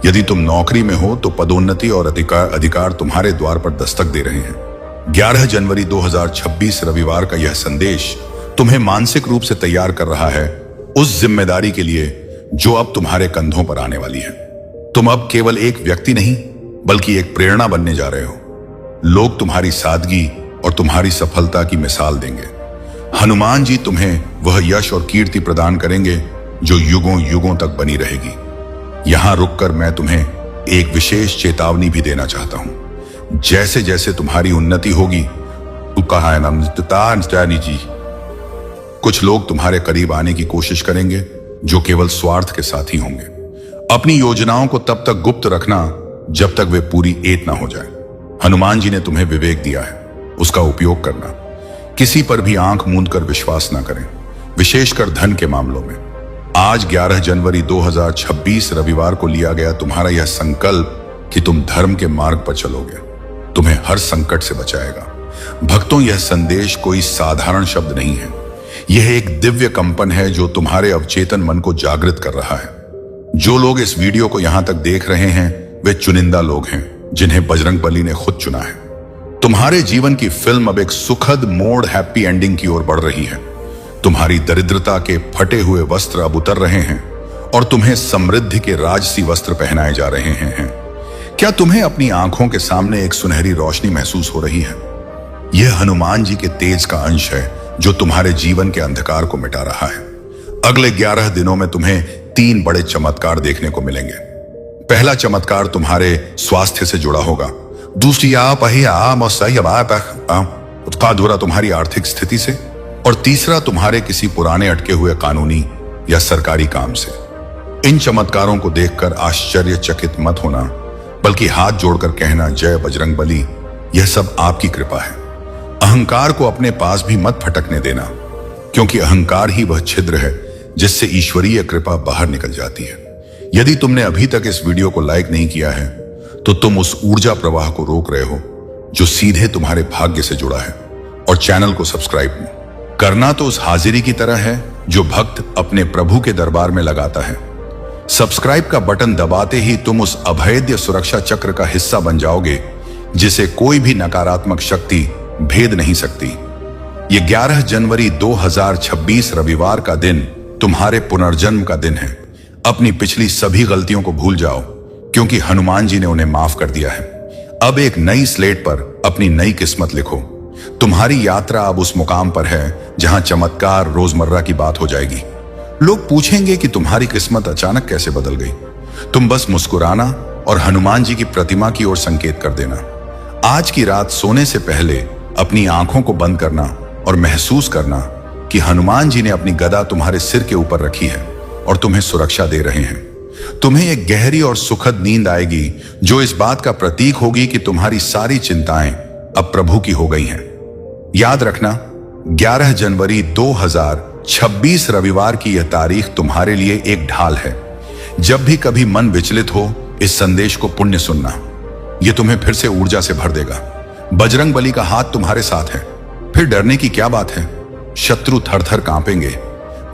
यदि तुम नौकरी में हो तो पदोन्नति और अधिकार तुम्हारे द्वार पर दस्तक दे रहे हैं। 11 जनवरी 2026 रविवार का यह संदेश तुम्हें मानसिक रूप से तैयार कर रहा है उस जिम्मेदारी के लिए जो अब तुम्हारे कंधों पर आने वाली है। तुम अब केवल एक व्यक्ति नहीं, बल्कि एक प्रेरणा बनने जा रहे हो। लोग तुम्हारी सादगी और तुम्हारी सफलता की मिसाल देंगे। हनुमान जी तुम्हें वह यश और कीर्ति प्रदान करेंगे जो युगों युगों तक बनी रहेगी। यहां रुककर मैं तुम्हें एक विशेष चेतावनी भी देना चाहता हूं। जैसे जैसे तुम्हारी उन्नति होगी, जी कुछ लोग तुम्हारे करीब आने की कोशिश करेंगे जो केवल स्वार्थ के साथी होंगे। अपनी योजनाओं को तब तक गुप्त रखना जब तक वे पूरी एत ना हो जाए। हनुमान जी ने तुम्हें विवेक दिया है, उसका उपयोग करना। किसी पर भी आंख मूंद कर विश्वास ना करें, विशेषकर धन के मामलों में। आज 11 जनवरी 2026 रविवार को लिया गया तुम्हारा यह संकल्प कि तुम धर्म के मार्ग पर चलोगे, तुम्हें हर संकट से बचाएगा। भक्तों, यह संदेश कोई साधारण शब्द नहीं है, यह एक दिव्य कंपन है जो तुम्हारे अवचेतन मन को जागृत कर रहा है। जो लोग इस वीडियो को यहां तक देख रहे हैं वे चुनिंदा लोग हैं जिन्हें बजरंगबली ने खुद चुना है। तुम्हारे जीवन की फिल्म अब एक सुखद मोड़, हैप्पी एंडिंग की ओर बढ़ रही है। तुम्हारी दरिद्रता के फटे हुए वस्त्र अब उतर रहे हैं और तुम्हें समृद्धि के राजसी वस्त्र पहनाए जा रहे हैं। क्या तुम्हें अपनी आंखों के सामने एक सुनहरी रोशनी महसूस हो रही है? यह हनुमान जी के तेज का अंश है जो तुम्हारे जीवन के अंधकार को मिटा रहा है। अगले 11 दिनों में तुम्हें 3 बड़े चमत्कार देखने को मिलेंगे। पहला चमत्कार तुम्हारे स्वास्थ्य से जुड़ा होगा। दूसरा तुम्हारी आर्थिक स्थिति से, और तीसरा तुम्हारे किसी पुराने अटके हुए कानूनी या सरकारी काम से। इन चमत्कारों को देखकर आश्चर्यचकित मत होना, बल्कि हाथ जोड़कर कहना, जय बजरंगबली, यह सब आपकी कृपा है। अहंकार को अपने पास भी मत फटकने देना, क्योंकि अहंकार ही वह छिद्र है जिससे ईश्वरीय कृपा बाहर निकल जाती है। यदि तुमने अभी तक इस वीडियो को लाइक नहीं किया है तो तुम उस ऊर्जा प्रवाह को रोक रहे हो जो सीधे तुम्हारे भाग्य से जुड़ा है। और चैनल को सब्सक्राइब करना तो उस हाजिरी की तरह है जो भक्त अपने प्रभु के दरबार में लगाता है। सब्सक्राइब का बटन दबाते ही तुम उस अभेद्य सुरक्षा चक्र का हिस्सा बन जाओगे जिसे कोई भी नकारात्मक शक्ति भेद नहीं सकती। ये 11 जनवरी 2026 रविवार का दिन तुम्हारे पुनर्जन्म का दिन है। अपनी पिछली सभी गलतियों को भूल जाओ, क्योंकि हनुमान जी ने उन्हें माफ कर दिया है। अब एक नई स्लेट पर अपनी नई किस्मत लिखो। तुम्हारी यात्रा अब उस मुकाम पर है जहां चमत्कार रोजमर्रा की बात हो जाएगी। लोग पूछेंगे कि तुम्हारी किस्मत अचानक कैसे बदल गई। तुम बस मुस्कुराना और हनुमान जी की प्रतिमा की ओर संकेत कर देना। आज की रात सोने से पहले अपनी आंखों को बंद करना और महसूस करना कि हनुमान जी ने अपनी गदा तुम्हारे सिर के ऊपर रखी है और तुम्हें सुरक्षा दे रहे हैं। तुम्हें एक गहरी और सुखद नींद आएगी जो इस बात का प्रतीक होगी कि तुम्हारी सारी चिंताएं अब प्रभु की हो गई हैं। याद रखना, 11 जनवरी 2026 रविवार की यह तारीख तुम्हारे लिए एक ढाल है। जब भी कभी मन विचलित हो, इस संदेश को पुण्य सुनना, यह तुम्हें फिर से ऊर्जा से भर देगा। बजरंगबली का हाथ तुम्हारे साथ है, फिर डरने की क्या बात है। शत्रु थर थर कांपेंगे,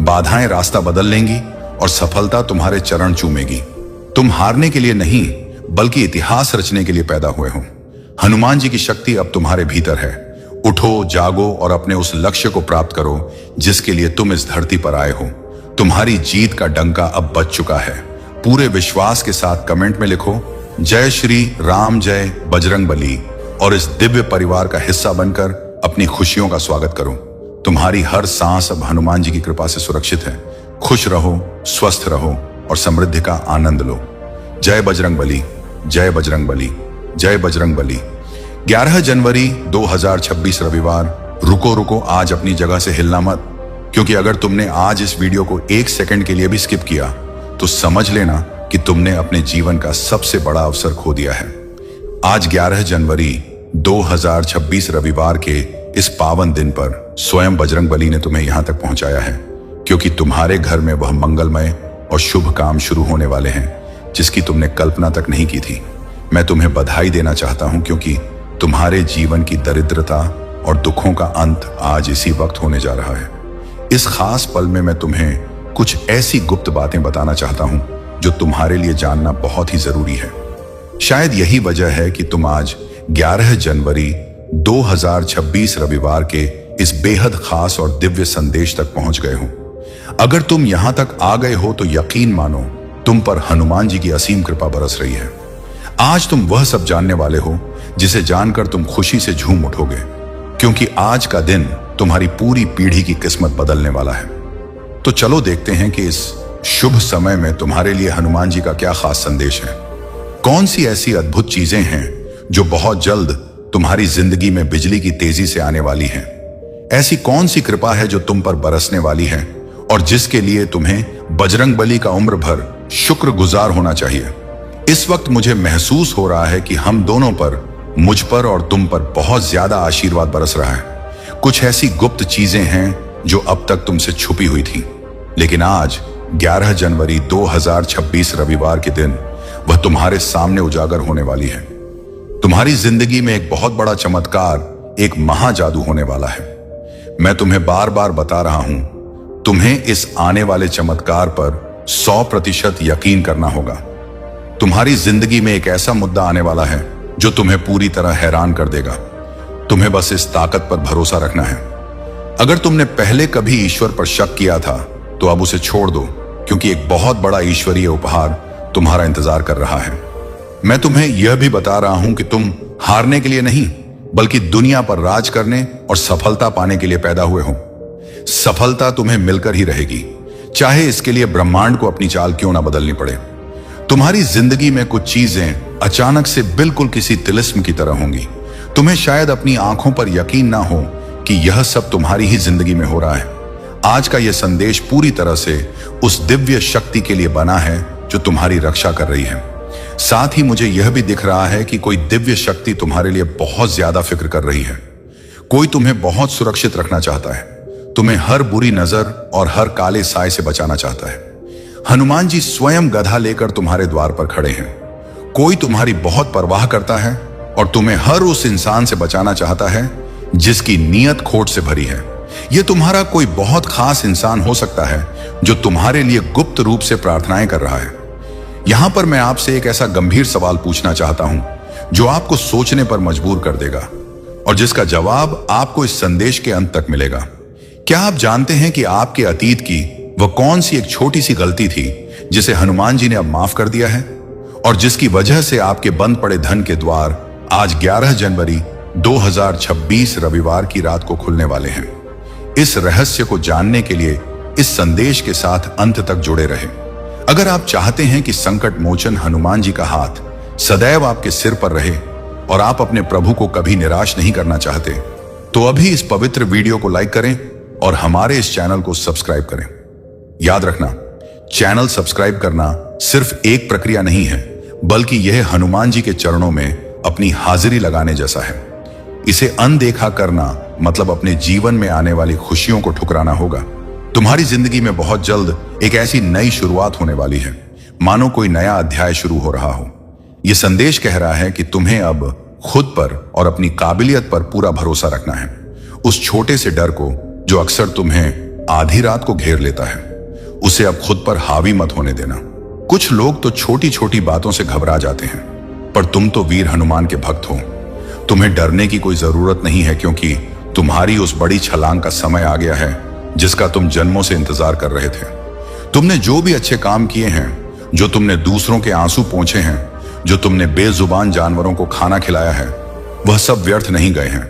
बाधाएं रास्ता बदल लेंगी और सफलता तुम्हारे चरण चूमेगी। तुम हारने के लिए नहीं, बल्कि इतिहास रचने के लिए पैदा हुए हो। हनुमान जी की शक्ति अब तुम्हारे भीतर है। उठो, जागो और अपने उस लक्ष्य को प्राप्त करो जिसके लिए तुम इस धरती पर आए हो। तुम्हारी जीत का डंका अब बज चुका है। पूरे विश्वास के साथ कमेंट में लिखो, जय श्री राम, जय बजरंगबली, और इस दिव्य परिवार का हिस्सा बनकर अपनी खुशियों का स्वागत करो। तुम्हारी हर सांस अब हनुमान जी की कृपा से सुरक्षित है। खुश रहो, स्वस्थ रहो और समृद्धि का आनंद लो। जय बजरंगबली, जय बजरंगबली, जय बजरंगबली। 11 जनवरी 2026 रविवार। रुको रुको, आज अपनी जगह से हिलना मत, क्योंकि अगर तुमने आज इस वीडियो को 1 सेकंड के लिए भी स्किप किया तो समझ लेना कि तुमने अपने जीवन का सबसे बड़ा अवसर खो दिया है। आज 11 जनवरी 2026 रविवार के इस पावन दिन पर स्वयं बजरंगबली ने तुम्हें यहां तक पहुंचाया है, क्योंकि तुम्हारे घर में वह मंगलमय और शुभ काम शुरू होने वाले हैं जिसकी तुमने कल्पना तक नहीं की थी। मैं तुम्हें बधाई देना चाहता हूं, क्योंकि तुम्हारे जीवन की दरिद्रता और दुखों का अंत आज इसी वक्त होने जा रहा है। इस खास पल में मैं तुम्हें कुछ ऐसी गुप्त बातें बताना चाहता हूं जो तुम्हारे लिए जानना बहुत ही जरूरी है। शायद यही वजह है कि तुम आज 11 जनवरी 2026 रविवार के इस बेहद खास और दिव्य संदेश तक पहुंच गए हो। अगर तुम यहां तक आ गए हो तो यकीन मानो, तुम पर हनुमान जी की असीम कृपा बरस रही है। आज तुम वह सब जानने वाले हो जिसे जानकर तुम खुशी से झूम उठोगे, क्योंकि आज का दिन तुम्हारी पूरी पीढ़ी की किस्मत बदलने वाला है। तो चलो देखते हैं कि इस शुभ समय में तुम्हारे लिए हनुमान जी का क्या खास संदेश है। कौन सी ऐसी अद्भुत चीजें हैं जो बहुत जल्द तुम्हारी जिंदगी में बिजली की तेजी से आने वाली हैं। ऐसी कौन सी कृपा है जो तुम पर बरसने वाली है और जिसके लिए तुम्हें बजरंगबली का उम्र भर शुक्रगुजार होना चाहिए। इस वक्त मुझे महसूस हो रहा है कि हम दोनों पर, मुझ पर और तुम पर बहुत ज्यादा आशीर्वाद बरस रहा है। कुछ ऐसी गुप्त चीजें हैं जो अब तक तुमसे छुपी हुई थी, लेकिन आज 11 जनवरी 2026 रविवार के दिन वह तुम्हारे सामने उजागर होने वाली है। तुम्हारी जिंदगी में एक बहुत बड़ा चमत्कार, एक महाजादू होने वाला है। मैं तुम्हें बार बार बता रहा हूं, तुम्हें इस आने वाले चमत्कार पर 100% यकीन करना होगा। तुम्हारी जिंदगी में एक ऐसा मुद्दा आने वाला है जो तुम्हें पूरी तरह हैरान कर देगा। तुम्हें बस इस ताकत पर भरोसा रखना है। अगर तुमने पहले कभी ईश्वर पर शक किया था तो अब उसे छोड़ दो, क्योंकि एक बहुत बड़ा ईश्वरीय उपहार तुम्हारा इंतजार कर रहा है। मैं तुम्हें यह भी बता रहा हूं कि तुम हारने के लिए नहीं, बल्कि दुनिया पर राज करने और सफलता पाने के लिए पैदा हुए हो। सफलता तुम्हें मिलकर ही रहेगी, चाहे इसके लिए ब्रह्मांड को अपनी चाल क्यों ना बदलनी पड़े। तुम्हारी जिंदगी में कुछ चीजें अचानक से बिल्कुल किसी तिलिस्म की तरह होंगी। तुम्हें शायद अपनी आंखों पर यकीन ना हो कि यह सब तुम्हारी ही जिंदगी में हो रहा है। आज का यह संदेश पूरी तरह से उस दिव्य शक्ति के लिए बना है जो तुम्हारी रक्षा कर रही है। साथ ही मुझे यह भी दिख रहा है कि कोई दिव्य शक्ति तुम्हारे लिए बहुत ज्यादा फिक्र कर रही है। कोई तुम्हें बहुत सुरक्षित रखना चाहता है, तुम्हें हर बुरी नजर और हर काले साए से बचाना चाहता है। हनुमान जी स्वयं गधा लेकर तुम्हारे द्वार पर खड़े हैं। कोई तुम्हारी बहुत परवाह करता है और तुम्हें हर उस इंसान से बचाना चाहता है जिसकी नीयत खोट से भरी है। यह तुम्हारा कोई बहुत खास इंसान हो सकता है जो तुम्हारे लिए गुप्त रूप से प्रार्थनाएं कर रहा है। यहां पर मैं आपसे एक ऐसा गंभीर सवाल पूछना चाहता हूं जो आपको सोचने पर मजबूर कर देगा और जिसका जवाब आपको इस संदेश के अंत तक मिलेगा। क्या आप जानते हैं कि आपके अतीत की वह कौन सी एक छोटी सी गलती थी जिसे हनुमान जी ने अब माफ कर दिया है और जिसकी वजह से आपके बंद पड़े धन के द्वार आज 11 जनवरी 2026 रविवार की रात को खुलने वाले हैं। इस रहस्य को जानने के लिए इस संदेश के साथ अंत तक जुड़े रहे। अगर आप चाहते हैं कि संकट मोचन हनुमान जी का हाथ सदैव आपके सिर पर रहे और आप अपने प्रभु को कभी निराश नहीं करना चाहते, तो अभी इस पवित्र वीडियो को लाइक करें और हमारे इस चैनल को सब्सक्राइब करें। याद रखना, चैनल सब्सक्राइब करना सिर्फ एक प्रक्रिया नहीं है, बल्कि यह हनुमान जी के चरणों में अपनी हाजिरी लगाने जैसा है। इसे अनदेखा करना मतलब अपने जीवन में आने वाली खुशियों को ठुकराना होगा। तुम्हारी जिंदगी में बहुत जल्द एक ऐसी नई शुरुआत होने वाली है, मानो कोई नया अध्याय शुरू हो रहा हो। यह संदेश कह रहा है कि तुम्हें अब खुद पर और अपनी काबिलियत पर पूरा भरोसा रखना है। उस छोटे से डर को जो अक्सर तुम्हें आधी रात को घेर लेता है, उसे अब खुद पर हावी मत होने देना। कुछ लोग तो छोटी छोटी बातों से घबरा जाते हैं, पर तुम तो वीर हनुमान के भक्त हो। तुम्हें डरने की कोई जरूरत नहीं है, क्योंकि तुम्हारी उस बड़ी छलांग का समय आ गया है जिसका तुम जन्मों से इंतजार कर रहे थे। तुमने जो भी अच्छे काम किए हैं, जो तुमने दूसरों के आंसू पोंछे हैं, जो तुमने बेजुबान जानवरों को खाना खिलाया है, वह सब व्यर्थ नहीं गए हैं।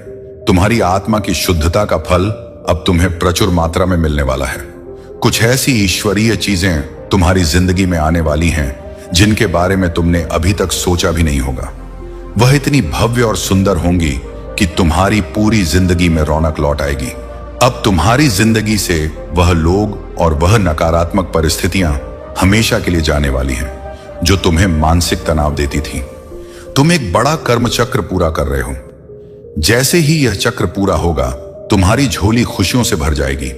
तुम्हारी आत्मा की शुद्धता का फल अब तुम्हें प्रचुर मात्रा में मिलने वाला है। कुछ ऐसी ईश्वरीय चीजें तुम्हारी जिंदगी में आने वाली हैं जिनके बारे में तुमने अभी तक सोचा भी नहीं होगा। वह इतनी भव्य और सुंदर होंगी कि तुम्हारी पूरी जिंदगी में रौनक लौट आएगी। अब तुम्हारी जिंदगी से वह लोग और वह नकारात्मक परिस्थितियां हमेशा के लिए जाने वाली हैं जो तुम्हें मानसिक तनाव देती थी। तुम एक बड़ा कर्म चक्र पूरा कर रहे हो। जैसे ही यह चक्र पूरा होगा, तुम्हारी झोली खुशियों से भर जाएगी।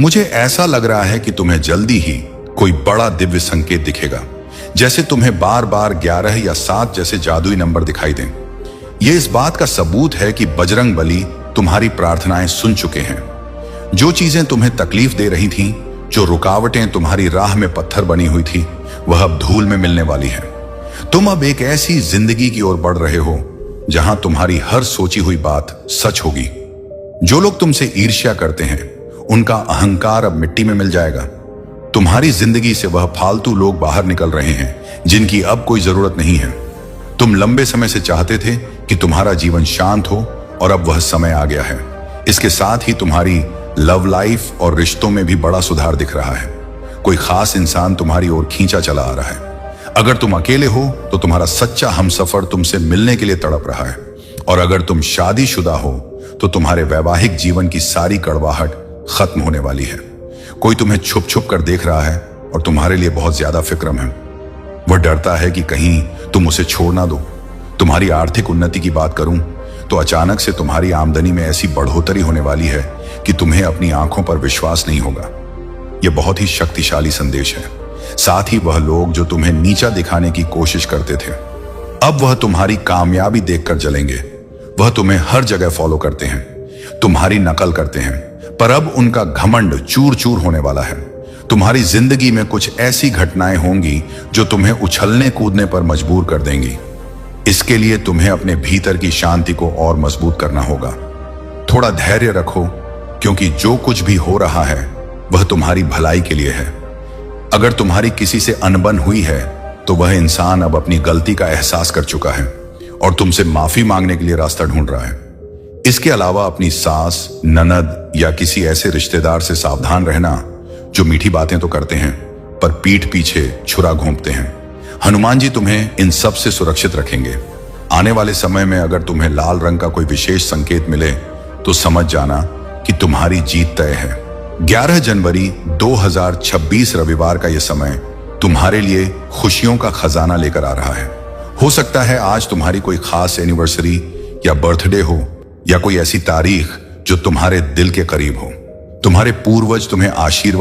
मुझे ऐसा लग रहा है कि तुम्हें जल्दी ही कोई बड़ा दिव्य संकेत दिखेगा, जैसे तुम्हें बार बार 11 या 7 जैसे जादुई नंबर दिखाई दें। यह इस बात का सबूत है कि बजरंग बली तुम्हारी प्रार्थनाएं सुन चुके हैं। जो चीजें तुम्हें तकलीफ दे रही थीं, जो रुकावटें तुम्हारी राह में पत्थर बनी हुई थी, वह अब धूल में मिलने वाली है। तुम अब एक ऐसी जिंदगी की ओर बढ़ रहे हो जहां तुम्हारी हर सोची हुई बात सच होगी। जो लोग तुमसे ईर्ष्या करते हैं, उनका अहंकार अब मिट्टी में मिल जाएगा। तुम्हारी जिंदगी से वह फालतू लोग बाहर निकल रहे हैं जिनकी अब कोई जरूरत नहीं है। तुम लंबे समय से चाहते थे कि तुम्हारा जीवन शांत हो और अब वह समय आ गया है। इसके साथ ही तुम्हारी लव लाइफ और रिश्तों में भी बड़ा सुधार दिख रहा है। कोई खास इंसान तुम्हारी ओर खींचा चला आ रहा है। अगर तुम अकेले हो तो तुम्हारा सच्चा हमसफर तुमसे मिलने के लिए तड़प रहा है, और अगर तुम शादीशुदा हो तो तुम्हारे वैवाहिक जीवन की सारी कड़वाहट खत्म होने वाली है। कोई तुम्हें छुप छुप कर देख रहा है और तुम्हारे लिए बहुत ज्यादा फिक्रम है। वह डरता है कि कहीं तुम उसे छोड़ ना दो। तुम्हारी आर्थिक उन्नति की बात करूं तो अचानक से तुम्हारी आमदनी में ऐसी बढ़ोतरी होने वाली है कि तुम्हें अपनी आंखों पर विश्वास नहीं होगा। यह बहुत ही शक्तिशाली संदेश है। साथ ही वह लोग जो तुम्हें नीचा दिखाने की कोशिश करते थे, अब वह तुम्हारी कामयाबी देखकर जलेंगे। वह तुम्हें हर जगह फॉलो करते हैं, तुम्हारी नकल करते हैं, पर अब उनका घमंड चूर चूर होने वाला है। तुम्हारी जिंदगी में कुछ ऐसी घटनाएं होंगी जो तुम्हें उछलने कूदने पर मजबूर कर देंगी। इसके लिए तुम्हें अपने भीतर की शांति को और मजबूत करना होगा। थोड़ा धैर्य रखो, क्योंकि जो कुछ भी हो रहा है वह तुम्हारी भलाई के लिए है। अगर तुम्हारी किसी से अनबन हुई है तो वह इंसान अब अपनी गलती का एहसास कर चुका है और तुमसे माफी मांगने के लिए रास्ता ढूंढ रहा है। इसके अलावा अपनी सास, ननद या किसी ऐसे रिश्तेदार से सावधान रहना जो मीठी बातें तो करते हैं पर पीठ पीछे छुरा घोंपते हैं। हनुमान जी तुम्हें इन सब से सुरक्षित रखेंगे। आने वाले समय में अगर तुम्हें लाल रंग का कोई विशेष संकेत मिले तो समझ जाना कि तुम्हारी जीत तय है। 11 जनवरी 2026 रविवार का यह समय तुम्हारे लिए खुशियों का खजाना लेकर आ रहा है। हो सकता है आज तुम्हारी कोई खास एनिवर्सरी या बर्थडे हो, या कोई ऐसी तारीख जो तुम्हारे दिल के करीब हो। तुम्हारे पूर्वज तुम्हें आशीर्वाद